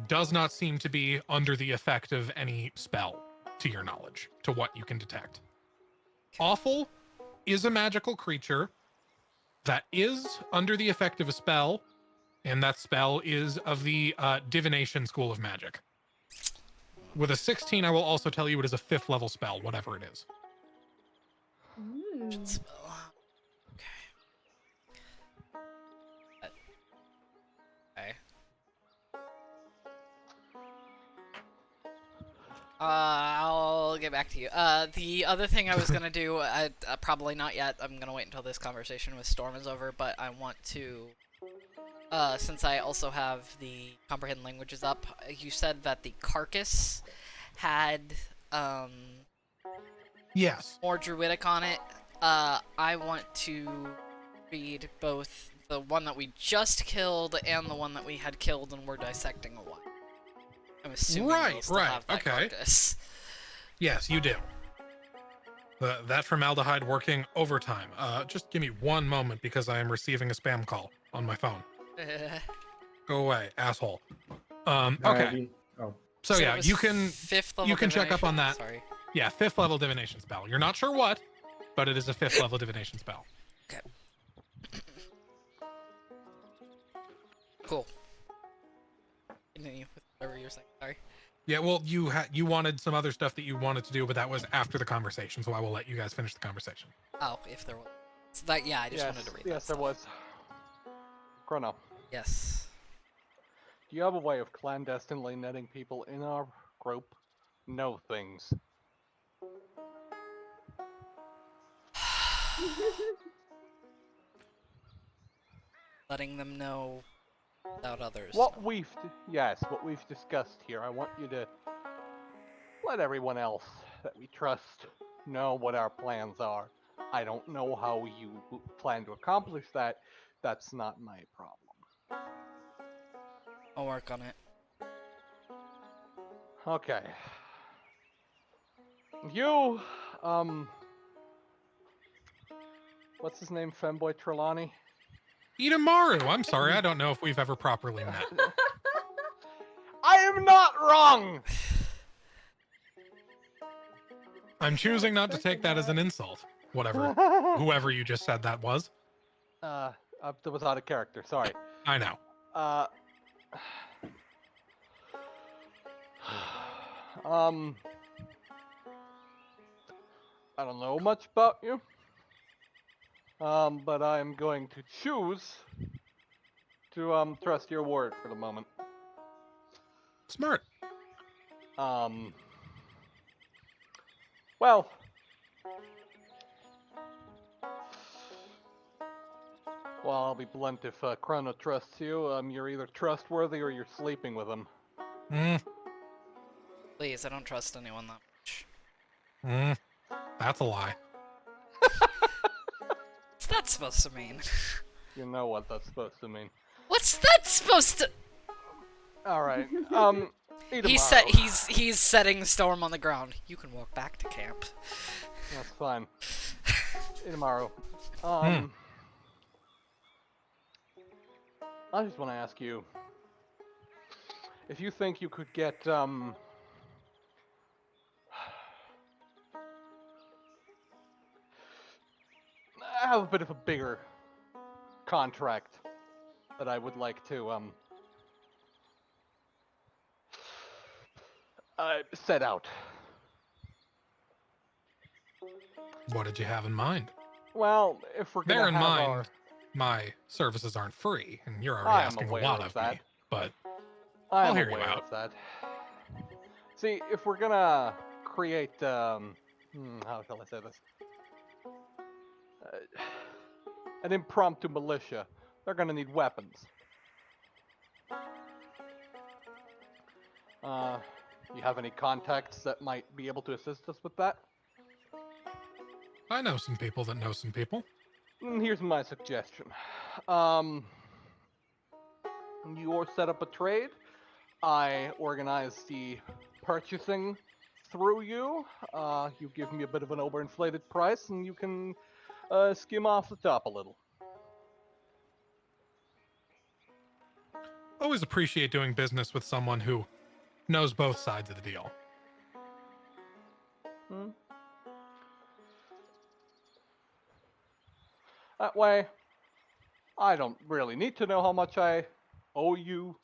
does not seem to be under the effect of any spell, to your knowledge, to what you can detect. Awful is a magical creature that is under the effect of a spell, and that spell is of the divination school of magic. With a 16, I will also tell you it is a 5th level spell, whatever it is. Spell. Okay. I'll get back to you. The other thing I was gonna do, probably not yet. I'm gonna wait until this conversation with Storm is over, but I want to, since I also have the comprehend languages up, you said that the carcass had, yes, more druidic on it. I want to read both the one that we just killed and the one that we had killed and we're dissecting a while. I'm assuming we'll still have that carcass. Yes, you do. That formaldehyde working overtime. Just give me one moment because I am receiving a spam call on my phone. Go away, asshole. Okay. So yeah, you can check up on that. Sorry. Yeah, 5th level divination spell. You're not sure what, but it is a 5th level divination spell. Okay. Cool. Continue with whatever you're saying. Sorry. Yeah, well, you wanted some other stuff that you wanted to do, but that was after the conversation, so I will let you guys finish the conversation. Oh, if there was. So that, yeah, I just wanted to read that. Yes, there was. Chrono. Yes. Do you have a way of clandestinely netting people in our group know things? Letting them know without others. What we've discussed here. I want you to let everyone else that we trust know what our plans are. I don't know how you plan to accomplish that. That's not my problem. I'll work on it. Okay. You, what's his name? Femboy Trelawney? Itamaru! I'm sorry, I don't know if we've ever properly met. I am not wrong! I'm choosing not to take that as an insult. Whatever. Whoever you just said that was. That was out of character, sorry. I know. I don't know much about you. But I'm going to choose to trust your word for the moment. Smart. Well, I'll be blunt. If Chrono trusts you, you're either trustworthy or you're sleeping with him. Please, I don't trust anyone that much. That's a lie. What's that supposed to mean? You know what that's supposed to mean. What's that supposed to? All right. He's setting Storm on the ground. You can walk back to camp. That's fine. Tomorrow. I just want to ask you if you think you could get I have a bit of a bigger contract that I would like to set out. What did you have in mind? Well, if we're gonna Bear in have mind, our... my services aren't free, and you're already asking a lot of me. But I'll hear you out. Of that. See, if we're gonna create, how shall I say this? An impromptu militia, they're gonna need weapons. You have any contacts that might be able to assist us with that? I know some people that know some people. Here's my suggestion. You set up a trade. I organize the purchasing through you. You give me a bit of an overinflated price, and you can skim off the top a little. Always appreciate doing business with someone who knows both sides of the deal. That way, I don't really need to know how much I owe you,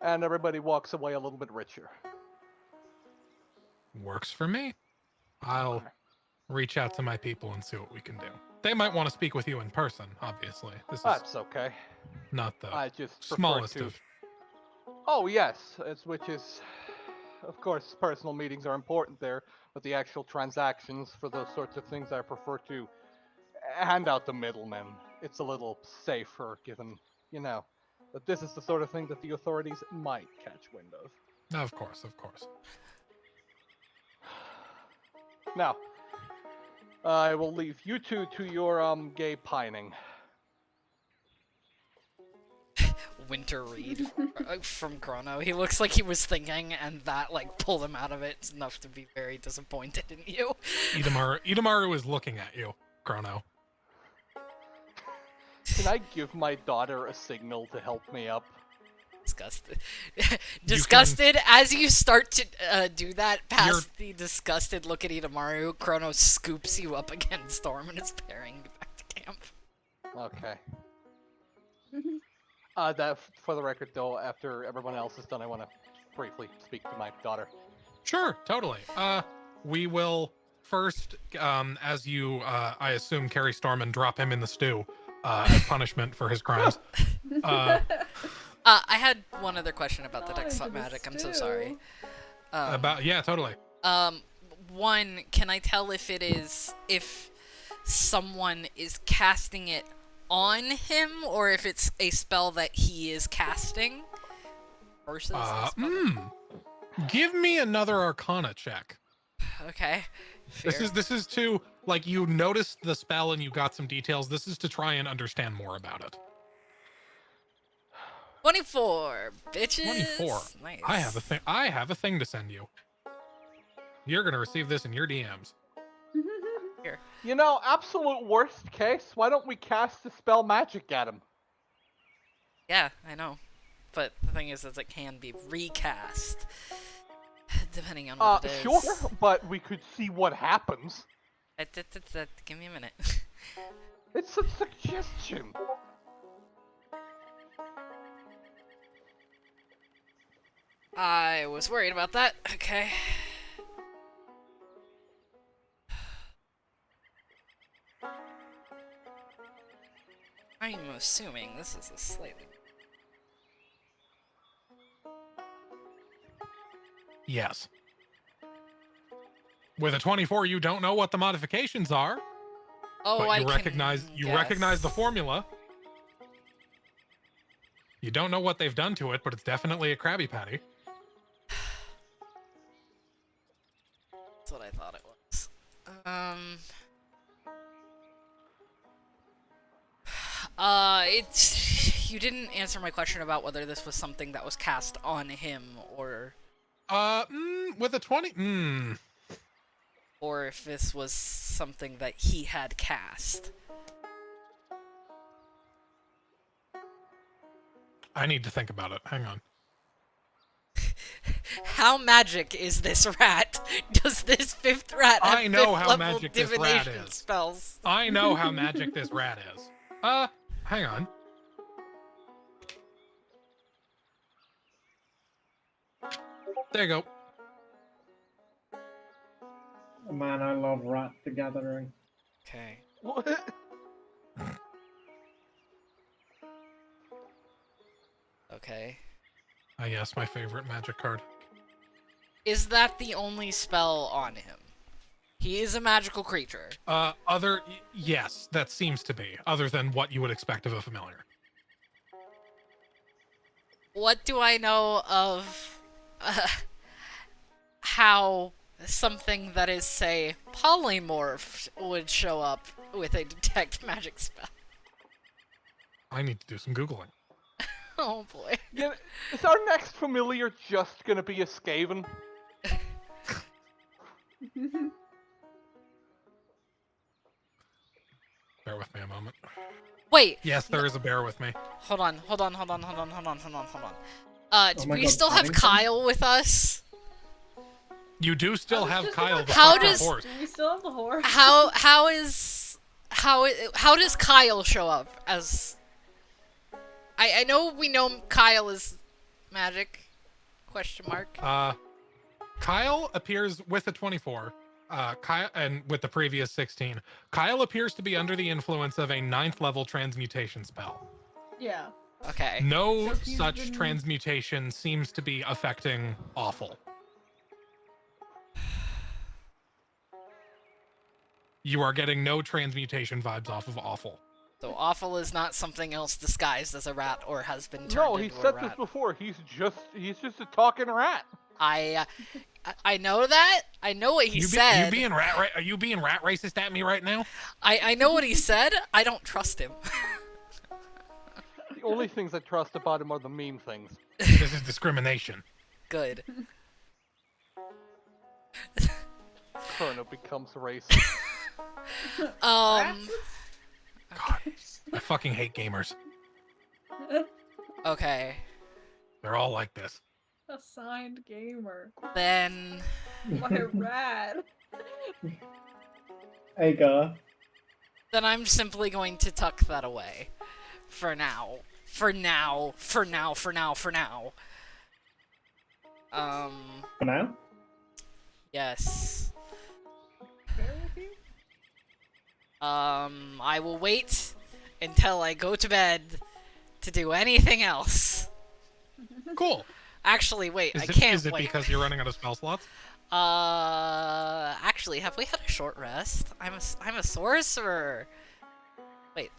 and everybody walks away a little bit richer. Works for me. I'll reach out to my people and see what we can do. They might want to speak with you in person, obviously. That's okay. Not the I just smallest prefer to... of... Oh, yes, which is... Of course, personal meetings are important there, but the actual transactions for those sorts of things I prefer to hand out the middlemen. It's a little safer, given, you know, that this is the sort of thing that the authorities might catch wind of. Of course, of course. Now, I will leave you two to your, gay pining. Winter Reed from Chrono. He looks like he was thinking, and that, like, pulled him out of it enough to be very disappointed in you. Idamaru is looking at you, Chrono. Can I give my daughter a signal to help me up? Disgusted. Disgusted, as you start to do that, past the disgusted look at Idamaru, Chrono scoops you up against Storm and is carrying you back to camp. Okay. That, for the record, though, after everyone else is done, I want to briefly speak to my daughter. Sure, totally. We will first, as you, I assume, carry Storm and drop him in the stew, as punishment for his crimes. I had one other question about the Dex magic. I'm so sorry. Yeah, totally. One, can I tell if someone is casting it on him, or if it's a spell that he is casting? Versus. Give me another Arcana check. Okay. Fair. This is to, like, you noticed the spell and you got some details. This is to try and understand more about it. 24, bitches. 24. Nice. I have a thing to send you. You're gonna receive this in your DMs. Here. You know, absolute worst case, why don't we cast the spell magic at him? Yeah, I know. But the thing is it can be recast. Depending on what it is. Sure, but we could see what happens. Give me a minute. It's a suggestion. I was worried about that. Okay. I'm assuming this is a slightly... Yes. With a 24, you don't know what the modifications are, Oh, but I you recognize can recognize the guess. formula. You don't know what they've done to it, but it's definitely a Krabby Patty. That's what I thought it was. It's... You didn't answer my question about whether this was something that was cast on him, or With a 20, or if this was something that he had cast. I need to think about it. Hang on. How magic is this rat? Does this 5th rat have I know 5th how level magic this rat divination is. spells? I know how magic this rat is. Hang on. There you go. Man, I love Rat the Gathering. Okay. What? Okay. Ah, yes, my favorite magic card. Is that the only spell on him? He is a magical creature. Yes, that seems to be, other than what you would expect of a familiar. What do I know of how something that is, say, polymorphed would show up with a detect magic spell? I need to do some Googling. Oh boy. Yeah, is our next familiar just gonna be a Skaven? Bear with me a moment. Wait. Yes, there is a bear with me. Hold on. Do Oh my we God, still have Paddington? Kyle with us? You do still have just Kyle about the to How fucking does- horse. Do we still have the horse? How does Kyle show up as... I know we know Kyle is magic, question mark. Kyle appears with a 24. Kyle, and with the previous 16. Kyle appears to be under the influence of a 9th level transmutation spell. Yeah. Okay. No So he's such been- transmutation seems to be affecting Awful. You are getting no transmutation vibes off of Awful. So Awful is not something else disguised as a rat or has been turned No, he into a said rat. this before. He's just a talking rat. I know that. I know what he said. Are you being rat racist at me right now? I know what he said. I don't trust him. The only things I trust about him are the meme things. This is discrimination. Good. Chrono becomes racist. God, I fucking hate gamers. Okay. They're all like this. Assigned gamer. Then What a rat. Agar. then I'm simply going to tuck that away. For now. For now. For now? Yes. Bear with you? I will wait until I go to bed to do anything else. Cool. Actually, wait, Is I it, can't is it wait. because you're running out of spell slots? Actually, have we had a short rest? I'm a sorcerer. Wait,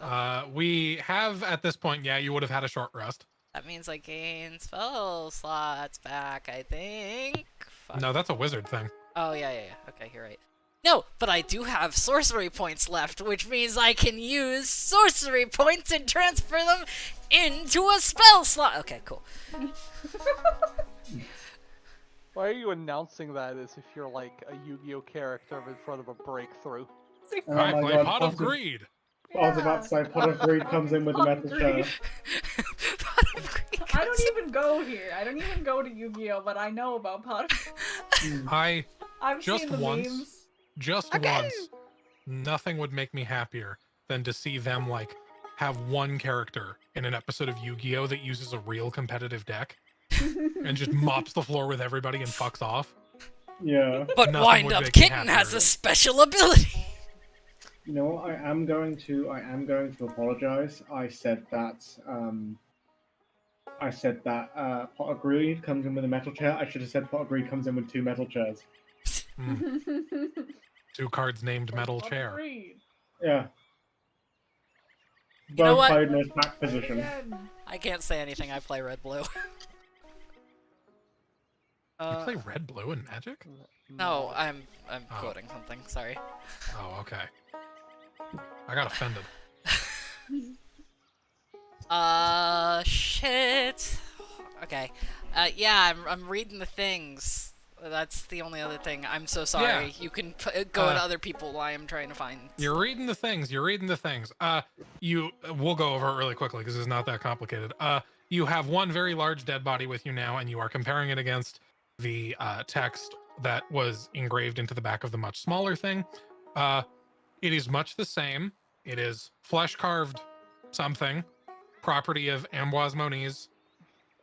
We have at this point, yeah, you would have had a short rest. that means I gain spell slots back, I think. Fuck. No, that's a wizard thing. Oh, yeah. Okay, you're right. No, but I do have sorcery points left, which means I can use sorcery points and transfer them into a spell slot. Okay, cool. Why are you announcing that as if you're like a Yu-Gi-Oh character in front of a breakthrough? Oh I my play God, Pot of Pot of- Greed. I was about to say, Pot of Greed comes in with the metal Hungry. shirt. I don't even go here. I don't even go to Yu-Gi-Oh, but I know about Pot. I I've Just seen the once. memes. just once, nothing would make me happier than to see them like have one character in an episode of Yu-Gi-Oh that uses a real competitive deck. and just mops the floor with everybody and fucks off. Yeah. But Nothing Wind would Up make me Kitten has happier. a special ability. You know what? I am going to apologize. I said that Pot of Greed comes in with a metal chair. I should have said Pot of Greed comes in with 2 metal chairs. Mm, 2 cards named metal chair. Agreed. Yeah. You know Both what? played in his back position. Again. I can't say anything. I play red blue. You play red blue in Magic? No, I'm Oh. quoting something. Sorry. Oh, okay. I got offended. Shit. Okay. Yeah, I'm reading the things. That's the only other thing. I'm so sorry. Yeah. You can go to other people while I'm trying to find. You're reading the things. We'll go over it really quickly because it's not that complicated. You have one very large dead body with you now, and you are comparing it against the text that was engraved into the back of the much smaller thing. It is much the same. It is flesh carved something, property of Ambroise Moniz,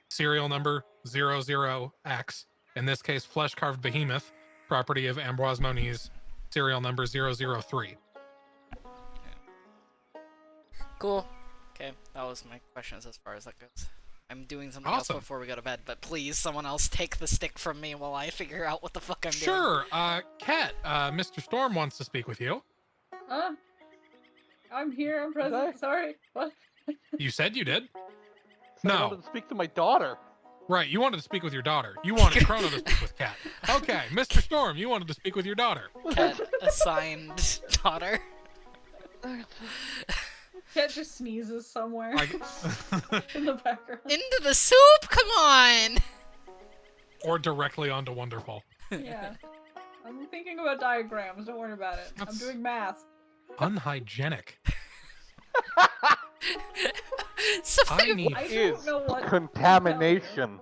serial number 00X. In this case, flesh carved behemoth, property of Ambroise Moniz, serial number 003. Cool. Okay, that was my questions as far as that goes. I'm doing something Awesome. else before we go to bed, but please, someone else take the stick from me while I figure out what the fuck I'm doing. Sure. Kat, Mr. Storm wants to speak with you. I'm here. I'm present. Sorry. What? You said you did. So I No. wanted to speak to my daughter. Right, you wanted to speak with your daughter. You wanted Chrono to speak with Kat. Okay, Mr. Storm, you wanted to speak with your daughter. Cat assigned daughter. Cat just sneezes somewhere in the background. Into the soup? Come on! Or directly onto Wonderful. Yeah. I'm thinking about diagrams. Don't worry about it. I'm That's- doing math. Unhygienic. Something I need I Is don't know what contamination.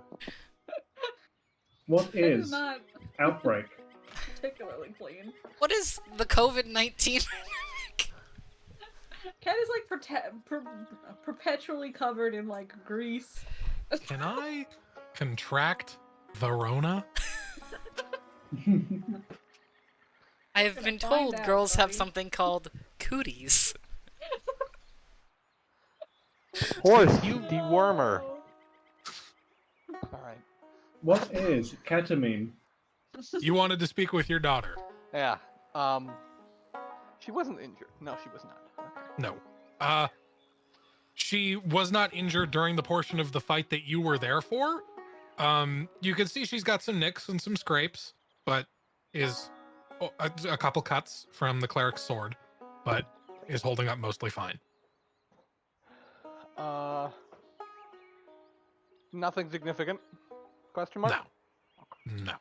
What That is is not Outbreak? particularly clean. What is the COVID-19? Cat is like perpetually covered in like grease. Can I contract the Rona? I've Gonna been find told out, girls have buddy. something called cooties. Horse You- dewormer. Oh. Alright. What is ketamine? You wanted to speak with your daughter. Yeah. She wasn't injured. No, she was not. Okay. No. She was not injured during the portion of the fight that you were there for. You can see she's got some nicks and some scrapes, but is a couple cuts from the cleric's sword, but is holding up mostly fine. Nothing significant? Question mark? No. No.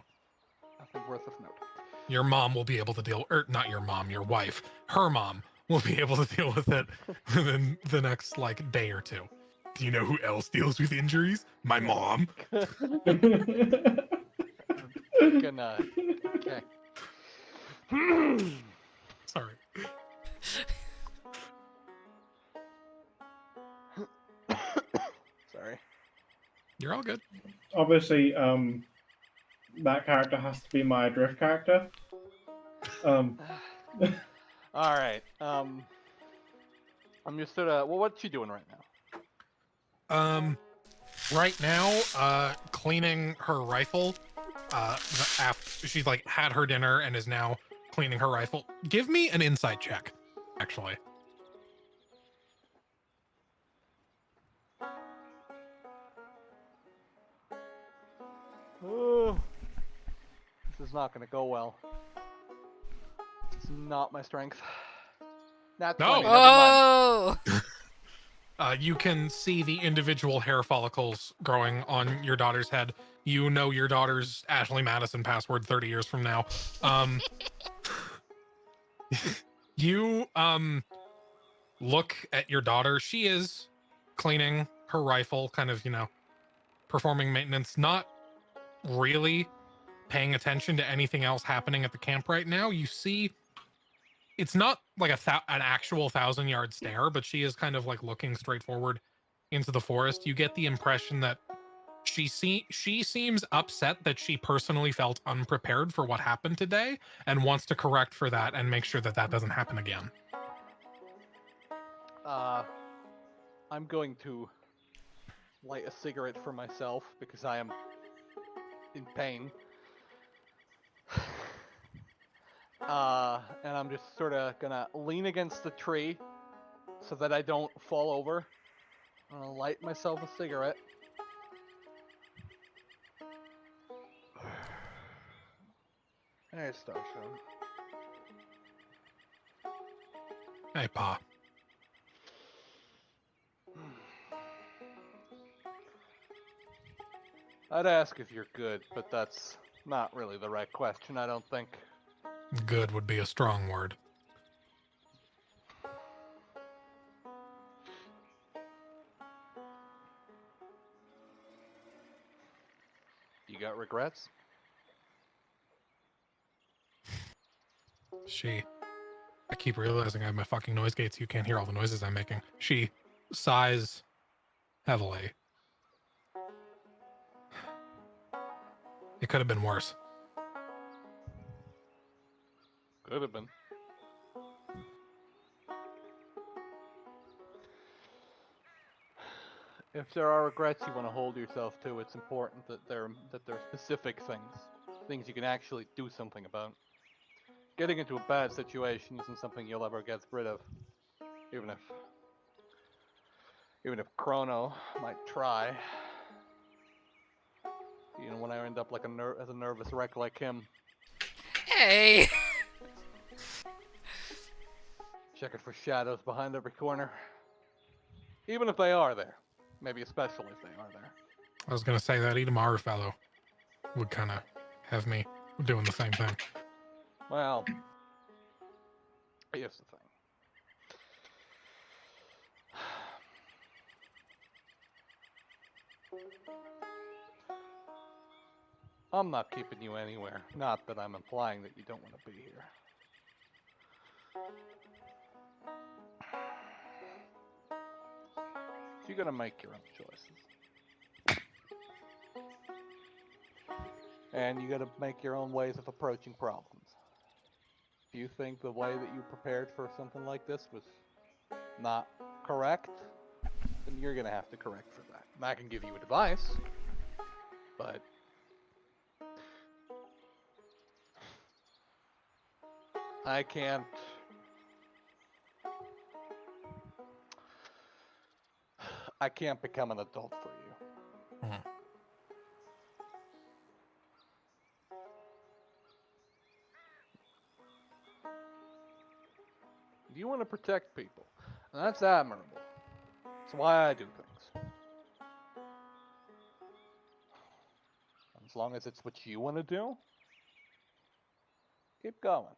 Nothing worth of note. Your mom will be able to deal, or not your mom, your wife, her mom will be able to deal with it within the next like day or two. Do you know who else deals with injuries? My mom. Gonna. Okay. Sorry. Sorry. You're all good. Obviously, that character has to be my drift character. Alright. I'm just sort of. Well, what's she doing right now? Right now, cleaning her rifle. After she's like had her dinner and is now cleaning her rifle. Give me an insight check, actually. Oh, this is not gonna go well. It's not my strength. That's No. never mind. Oh! You can see the individual hair follicles growing on your daughter's head. You know your daughter's Ashley Madison password 30 years from now. You look at your daughter. She is cleaning her rifle, kind of, performing maintenance, not really paying attention to anything else happening at the camp right now. You see it's not like an actual 1,000-yard stare, but she is kind of like looking straight forward into the forest. You get the impression that She seems upset that she personally felt unprepared for what happened today and wants to correct for that and make sure that that doesn't happen again. I'm going to light a cigarette for myself because I am in pain. And I'm just sort of gonna lean against the tree so that I don't fall over. I'm gonna light myself a cigarette. There's Starstone. Hey, Pa. I'd ask if you're good, but that's not really the right question, I don't think. Good would be a strong word. You got regrets? I keep realizing I have my fucking noise gate so you can't hear all the noises I'm making. She sighs heavily. It could have been worse. Could have been. If there are regrets you want to hold yourself to, it's important that they're specific things you can actually do something about. Getting into a bad situation isn't something you'll ever get rid of, even if Chrono might try. You know, when I end up like as a nervous wreck like him. Hey! Checking for shadows behind every corner. Even if they are there. Maybe especially if they are there. I was going to say that Idamaru fellow would kind of have me doing the same thing. Well, here's the thing. I'm not keeping you anywhere. Not that I'm implying that you don't want to be here. You're gonna make your own choices. And you gotta make your own ways of approaching problems. If you think the way that you prepared for something like this was not correct, then you're gonna have to correct for that. And I can give you advice, but I can't become an adult for you. Mhm. You want to protect people, and that's admirable. That's why I do things. As long as it's what you want to do, keep going.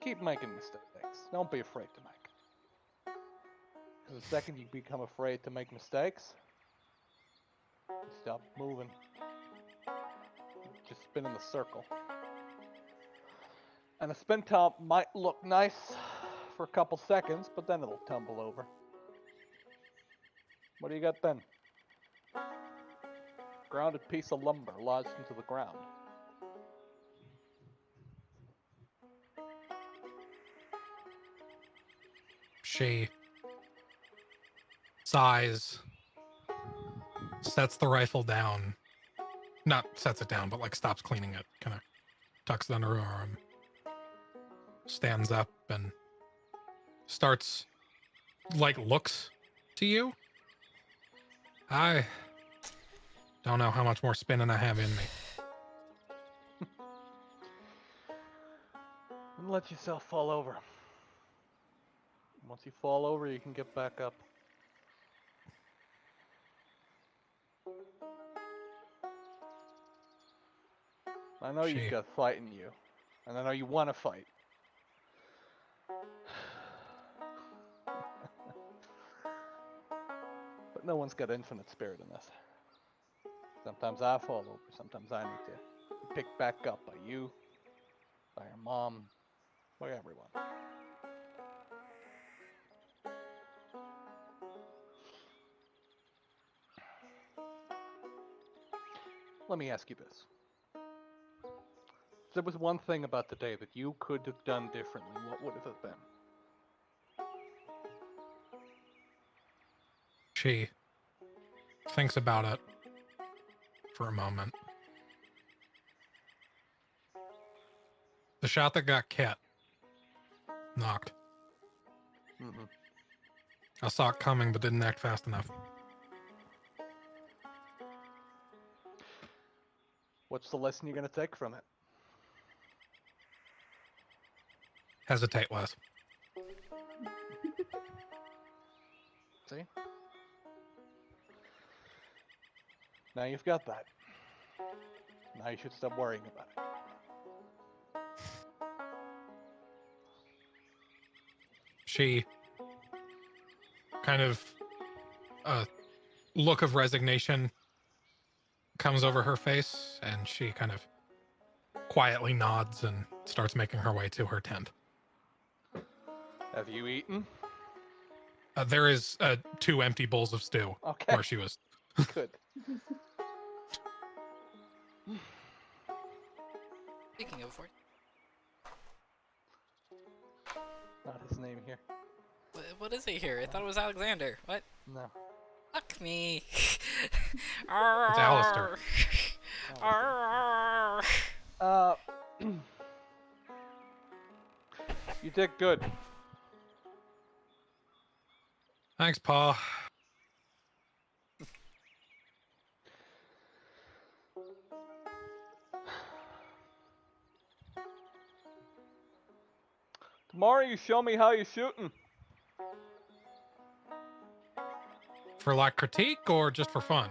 Keep making mistakes. Don't be afraid to make them. Because the second you become afraid to make mistakes, you stop moving. You just spin in the circle. And a spin top might look nice for a couple seconds, but then it'll tumble over. What do you got then? Grounded piece of lumber lodged into the ground. She sighs, sets the rifle down. Not sets it down, but like stops cleaning it. Kind of tucks it under her arm. Stands up and starts, like, looks to you. I don't know how much more spinning I have in me. And let yourself fall over. Once you fall over, you can get back up. I know you've got fight in you, and I know you want to fight. But no one's got infinite spirit in this. Sometimes I fall over, sometimes I need to be picked back up by you, by your mom, by everyone. let me ask you this. If there was one thing about the day that you could have done differently, what would it have been? She thinks about it for a moment. The shot that got Kit knocked. Mm-hmm. I saw it coming, but didn't act fast enough. What's the lesson you're going to take from it? Hesitate less. See? Now you've got that. Now you should stop worrying about it. She kind of a look of resignation comes over her face, and she kind of quietly nods and starts making her way to her tent. Have you eaten? There is 2 empty bowls of stew Okay. where she was. Good. Speaking of which, Not his name here. what is it here? I thought it was Alexander. What? No. Fuck me. It's Alistair. You did good. Thanks, Paul. Tomorrow you show me how you're shooting. For like critique or just for fun?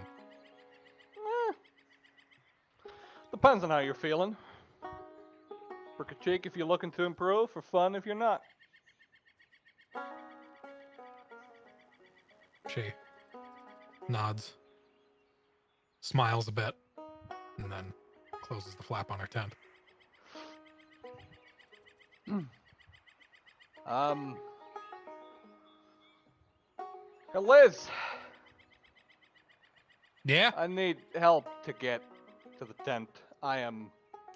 Depends on how you're feeling. For critique if you're looking to improve, for fun if you're not. She nods, smiles a bit, and then closes the flap on her tent. Hey, Liz, Yeah? I need help to get to the tent. I am...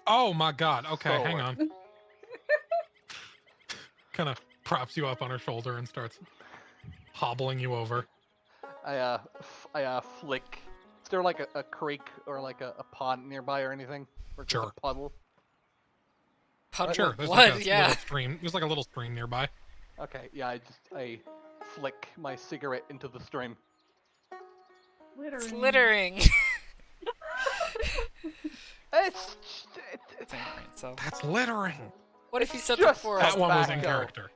Oh my god. Okay, Forward. hang on. Kind of props you up on her shoulder and starts hobbling you over. I flick. Is there like a creek or like a pond nearby or anything? Or just Sure. a puddle? Sure, there's What? like a Yeah. little stream. There's like a little stream nearby. Okay, yeah, I flick my cigarette into the stream. Slittering. It's So, That's littering. what if you said just before? That one was in tobacco. character.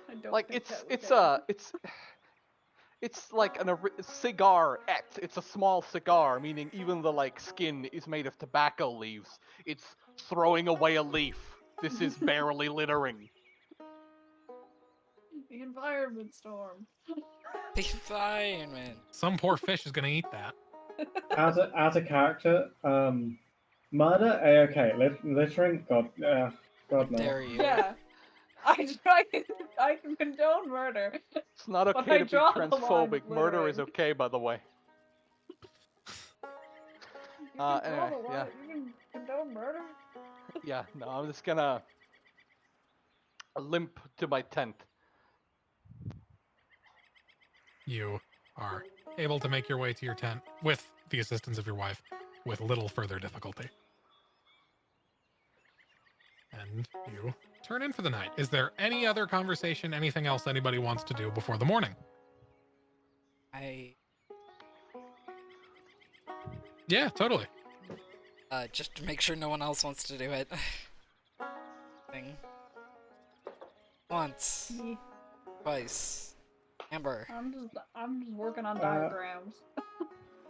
I don't Like think it's like a cigar. It's a small cigar, meaning even the like skin is made of tobacco leaves. It's throwing away a leaf. This is barely littering. the environment storm. The environment. Some poor fish is gonna eat that. As a character, murder, a-okay. Littering, God no. Dare you? Yeah. I can condone murder. It's not But okay I to be draw the line transphobic. at Murder is littering. okay, by the way. You can Anyway, draw the yeah. line. You can condone murder. Yeah, no, I'm just gonna limp to my tent. You are able to make your way to your tent with the assistance of your wife with little further difficulty. And you turn in for the night. Is there any other conversation, anything else anybody wants to do before the morning? Yeah, totally. Just to make sure no one else wants to do it. Thing. Once. Me. Twice. Amber. I'm just working on diagrams.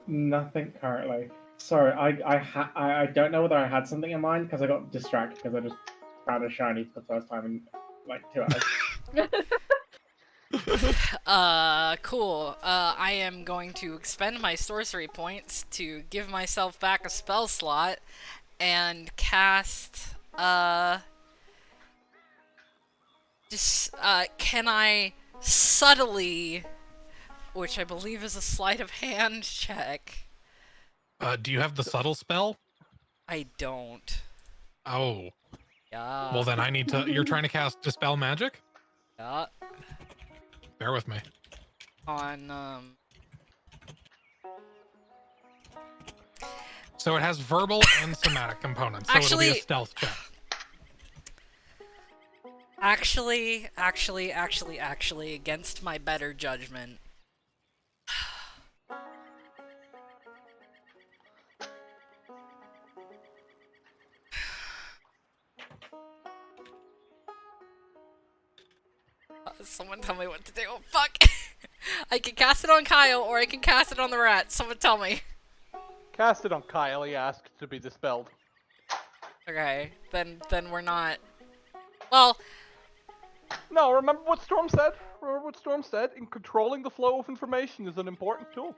Nothing currently. Sorry, I don't know whether I had something in mind because I got distracted because I just found a shiny for the first time in like 2 hours. Cool. I am going to expend my sorcery points to give myself back a spell slot and cast, can I subtly which I believe is a sleight of hand check. Do you have the subtle spell? I don't. Oh. Yeah. Well, then I need to. You're trying to cast Dispel Magic? Yeah. Bear with me. On, So it has verbal and somatic components. So it'll Actually- be a stealth check. Actually, against my better judgment. Someone tell me what to do. Oh, fuck! I can cast it on Kyle, or I can cast it on the rat. Someone tell me. Cast it on Kyle. He asked to be dispelled. Okay, then we're not. Well, No, remember what Storm said? Remember what Storm said? In controlling the flow of information is an important tool.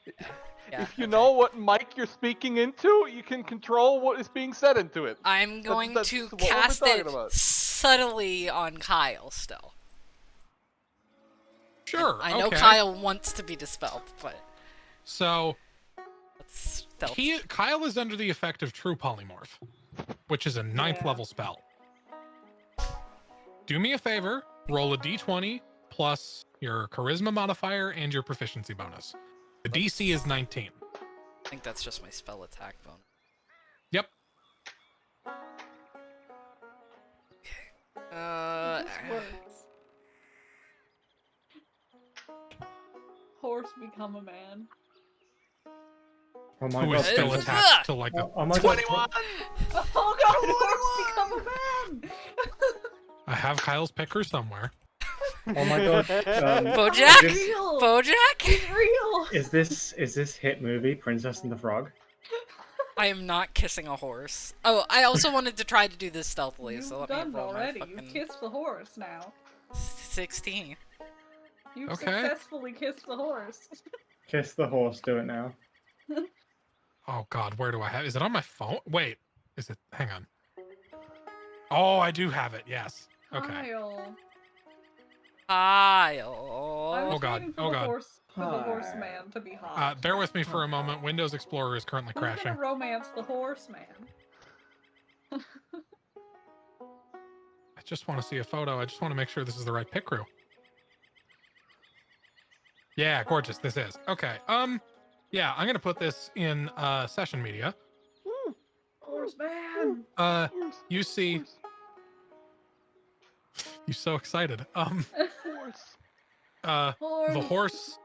yeah, If you okay. know what mic you're speaking into, you can control what is being said into it. I'm going that's to what we're cast talking it about. subtly on Kyle still. Sure. I know okay. Kyle wants to be dispelled, but So let's stealth. Kyle is under the effect of True Polymorph, which is a 9th level spell. Do me a favor, roll a d20 plus your charisma modifier and your proficiency bonus. The DC is 19. I think that's just my spell attack bonus. Yep. This works. Horse become a man. Oh my Who god. is still Ugh. attached to like a Oh my 21! god. Oh god, horse become a man! I have Kyle's picker somewhere. Oh my god. Bojack? Is Real! Bojack? He's real! is this hit movie Princess and the Frog? I am not kissing a horse. Oh, I also wanted to try to do this stealthily, You've so let done me roll already. my You've fucking kissed the horse now. 16. You've Okay. successfully kissed the horse. Kiss the horse, do it now. Oh god, where do I have? Is it on my phone? Wait, is it? Hang on. Oh, I do have it. Yes. Okay. Kyle. Kyle. I Oh was god, waiting for oh the god. horse, for the Hi. horseman to be hot. Bear with me for a moment. Windows Explorer is currently Who's crashing. gonna romance the horseman? I just want to see a photo. I just want to make sure this is the right pick crew. Yeah, gorgeous. This is. Okay. Yeah, I'm gonna put this in session media. Horseman! You see, you're so excited. Horse. The horse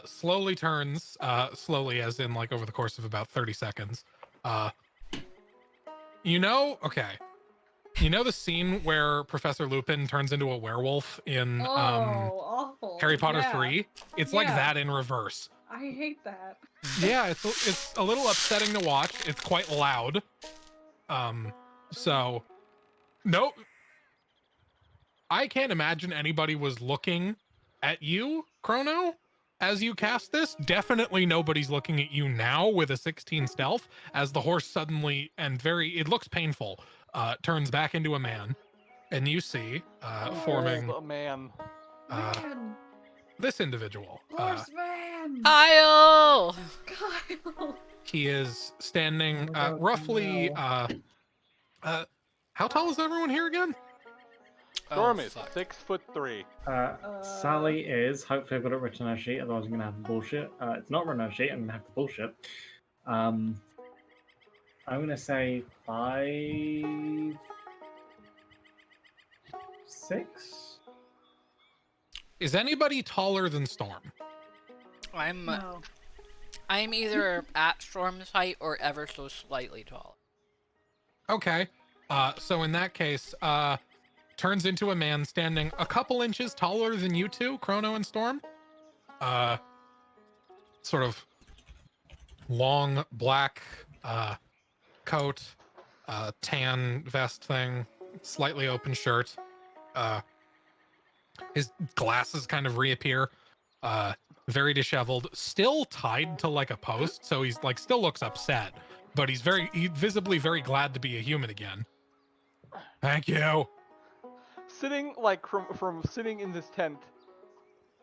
slowly turns, slowly as in like over the course of about 30 seconds. Okay. You know the scene where Professor Lupin turns into a werewolf in awful. Harry Potter Yeah. 3? It's like Yeah. that in reverse. I hate that. Yeah, it's a little upsetting to watch. It's quite loud. So no, I can't imagine anybody was looking at you, Chrono, as you cast this. Definitely nobody's looking at you now with a 16 stealth, as the horse suddenly and it looks painful, turns back into a man, and you see forming Oh, man. Man! this individual. Horseman! Kyle! Kyle! He is standing Oh, roughly no. how tall is everyone here again? Storm Oh, is fuck. 6'3". Sally is. Hopefully, I've got it written on her sheet. Otherwise, I'm gonna have to bullshit. It's not written on her sheet. I'm gonna have to bullshit. I'm gonna say 5'6". Is anybody taller than Storm? No. I'm either at Storm's height or ever so slightly taller. Okay. So in that case, turns into a man standing a couple inches taller than you two, Chrono and Storm. Sort of long black coat, tan vest thing, slightly open shirt. His glasses kind of reappear. Very disheveled, still tied to like a post, so he's like still looks upset, but he's visibly very glad to be a human again. Thank you. sitting like from sitting in this tent.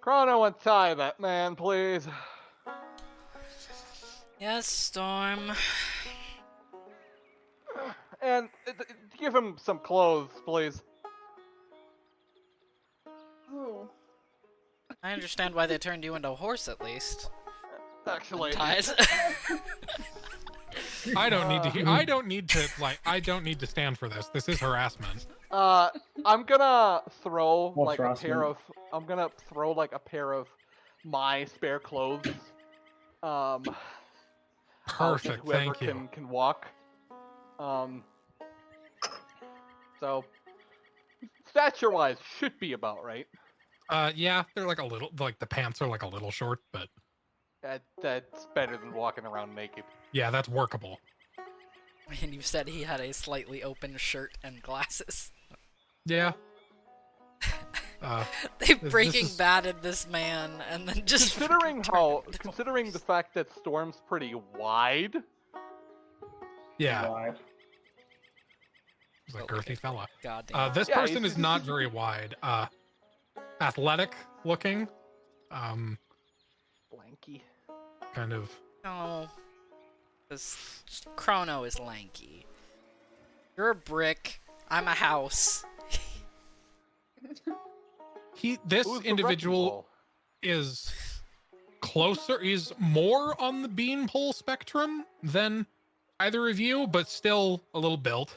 Chrono, untie that man, please. Yes, Storm. And give him some clothes, please. Oh. I understand why they turned you into a horse, at least. Actually, Ties. I don't need to hear. I don't need to stand for this. This is harassment. I'm gonna throw What's like a harassment? pair of. I'm gonna throw like a pair of my spare clothes. Out to Perfect. whoever Thank you. can walk. So stature-wise, should be about right. Yeah, they're like a little, like the pants are like a little short, but That's better than walking around naked. yeah, that's workable. And you said he had a slightly open shirt and glasses. Yeah. They This Breaking is- Baded this man, and then just Considering turned how, him into a considering the horse. fact that Storm's pretty wide. Yeah, Right. he's a Okay. girthy fella. God damn. This Yeah, person he's- is not very wide. Athletic looking. Blanky. Kind of. No. This Chrono is lanky. You're a brick. I'm a house. This Who's the individual reputable? is closer, is more on the beanpole spectrum than either of you, but still a little built,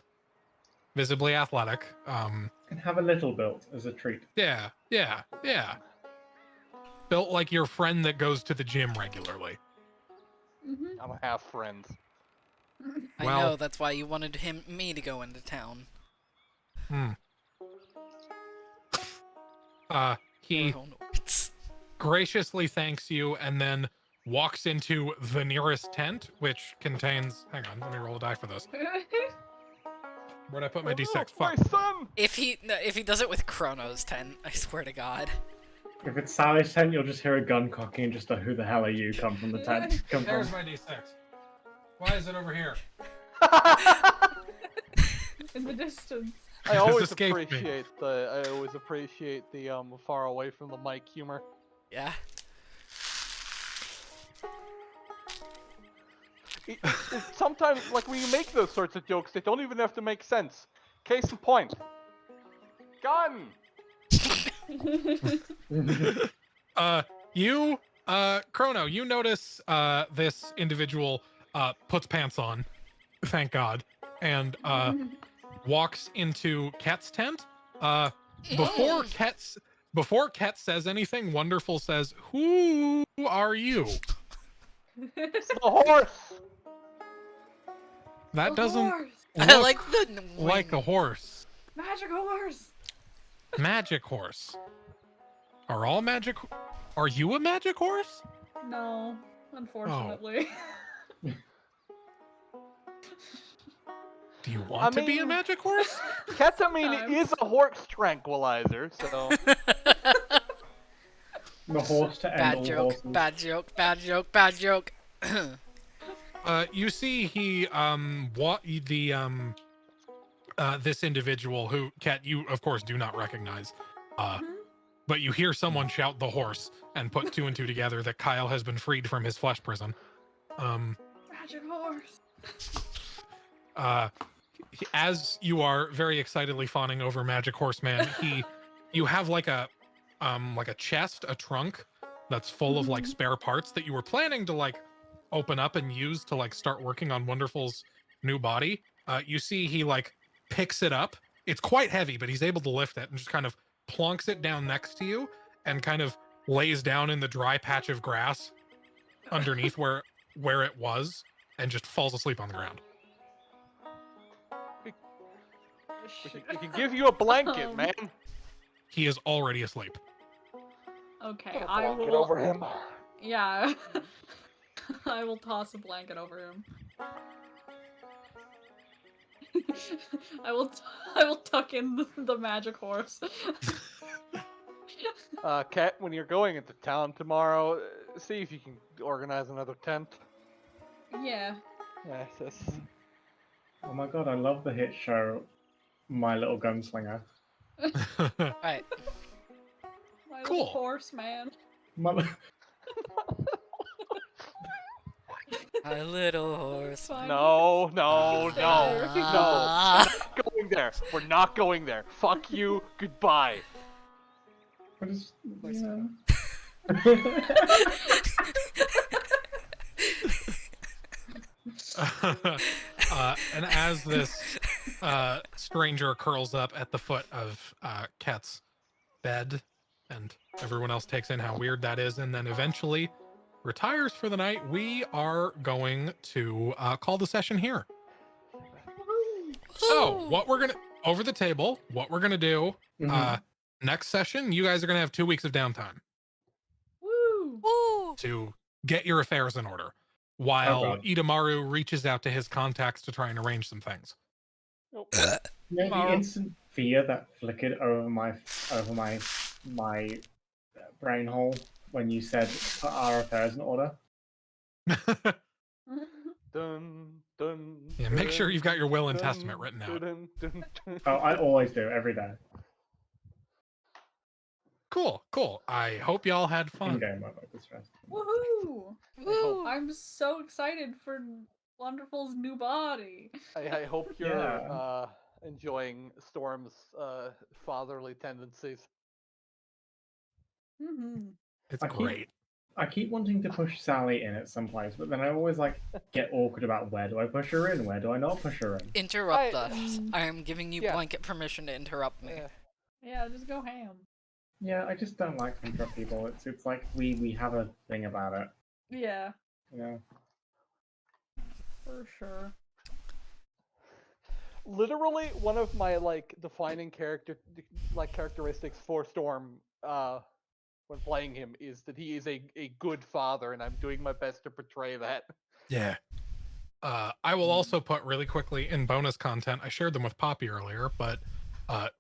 visibly athletic. Can have a little built as a treat. Yeah. Built like your friend that goes to the gym regularly. Mm-hmm. I don't have friends. I Well- know, that's why you wanted me to go into town. He Oh, no, it's- graciously thanks you and then walks into the nearest tent, which contains. Hang on, let me roll a die for this. Where'd I put my Oh, d6? look, Fuck. my son! If he does it with Chrono's tent, I swear to God. If it's Sally's tent, you'll just hear a gun cocking and just a "Who the hell are you?" come from the tent. Come from. There's my d6. Why is it over here? In the distance. I always escaped me. appreciate the far away from the mic humor. Yeah. Sometimes, like when you make those sorts of jokes, they don't even have to make sense. Case in point. Gun. Chrono, you notice this individual puts pants on, thank God, and walks into Ket's tent. Before Ket says anything, Wonderful says, "Who are you?" The horse. That doesn't Horse. I look like the like a wing. horse. Magic horse. Magic horse. Are all magic? Are you a magic horse? No, unfortunately. Do you want to be a mean- magic horse? Ketamine is a horse tranquilizer, so The horse to end Bad all joke, horses. bad joke, bad joke, bad joke. You see, he this individual who Ket, you of course do not recognize, but you hear someone shout the horse and put two and two together that Kyle has been freed from his flesh prison. Magic horse. As you are very excitedly fawning over Magic Horseman, you have like a chest, a trunk that's full of like spare parts that you were planning to like open up and use to like start working on Wonderful's new body. You see he like picks it up. It's quite heavy, but he's able to lift it and just kind of plonks it down next to you and kind of lays down in the dry patch of grass underneath where it was and just falls asleep on the ground. we can give you a blanket, man. He is already asleep. Okay, Put a I blanket will. over him. Yeah. I will toss a blanket over him. I will tuck in the magic horse. Kat, when you're going into town tomorrow, see if you can organize another tent. Yeah. Yes. Oh my god, I love the hit show My Little Gunslinger. Right. My Cool. little horse man. Mother- A little horse. Fine. No. Fair if you Ah. Going there. We're not going there. Fuck you. Goodbye. What is? Horse Yeah. And as this stranger curls up at the foot of Ket's bed, and everyone else takes in how weird that is, and then eventually retires for the night, we are going to call the session here. So, what we're gonna over the table, what we're gonna do Mhm. next session, you guys are gonna have 2 weeks of downtime Woo! Woo! to get your affairs in order, while God. Itamaru reaches out to his contacts to try and arrange some things. Yeah, the Tomorrow. instant fear that flickered over my brain hole when you said put our affairs in order. Dun, dun, Yeah, make sure dun, you've got your will and dun, testament written out. dun, dun, dun. Oh, I always do every day. Cool. I hope y'all had In fun. game, I like this rest. Woohoo! Woo! I'm so excited for Wonderful's new body. I hope you're Yeah. enjoying Storm's fatherly tendencies. Mm-hmm. It's I keep- great. I keep wanting to push Sally in at some place, but then I always like get awkward about where do I push her in, where do I not push her in. Interrupt I- us. I am giving you Yeah. blanket permission to interrupt me. Yeah. Yeah, just go ham. Yeah, I just don't like to interrupt people. It's like we have a thing about it. Yeah, You know. for sure. Literally, one of my defining characteristics for Storm when playing him is that he is a good father, and I'm doing my best to portray that. Yeah. I will also put really quickly in bonus content. I shared them with Poppy earlier, but at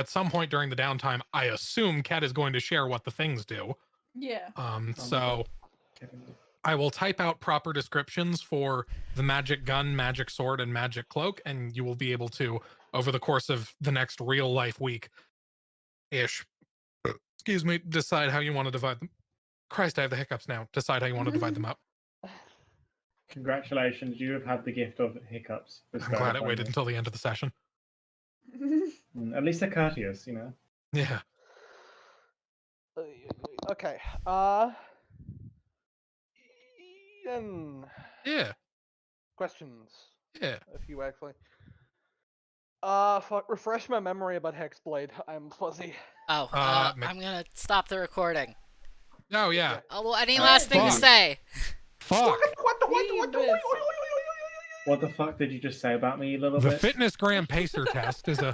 some point during the downtime, I assume Kat is going to share what the things do. Yeah. So I will type out proper descriptions for the magic gun, magic sword, and magic cloak, and you will be able to, over the course of the next real life week-ish, excuse me, decide how you want to divide them. Christ, I have the hiccups now. Decide how you want to divide them up. Congratulations, you have had the gift of hiccups. I'm bestowed glad it upon waited you. until the end of the session. At least they're courteous, you know. Yeah. Okay. Ian, Yeah. questions. Yeah. A few actually. Refresh my memory about Hexblade. I'm fuzzy. Oh, ma- I'm gonna stop the recording. Oh, yeah. Oh, well, any last thing to fuck. say? Fuck. What the fuck did you just say about me, you little The bitch? Fitness Gram Pacer test is a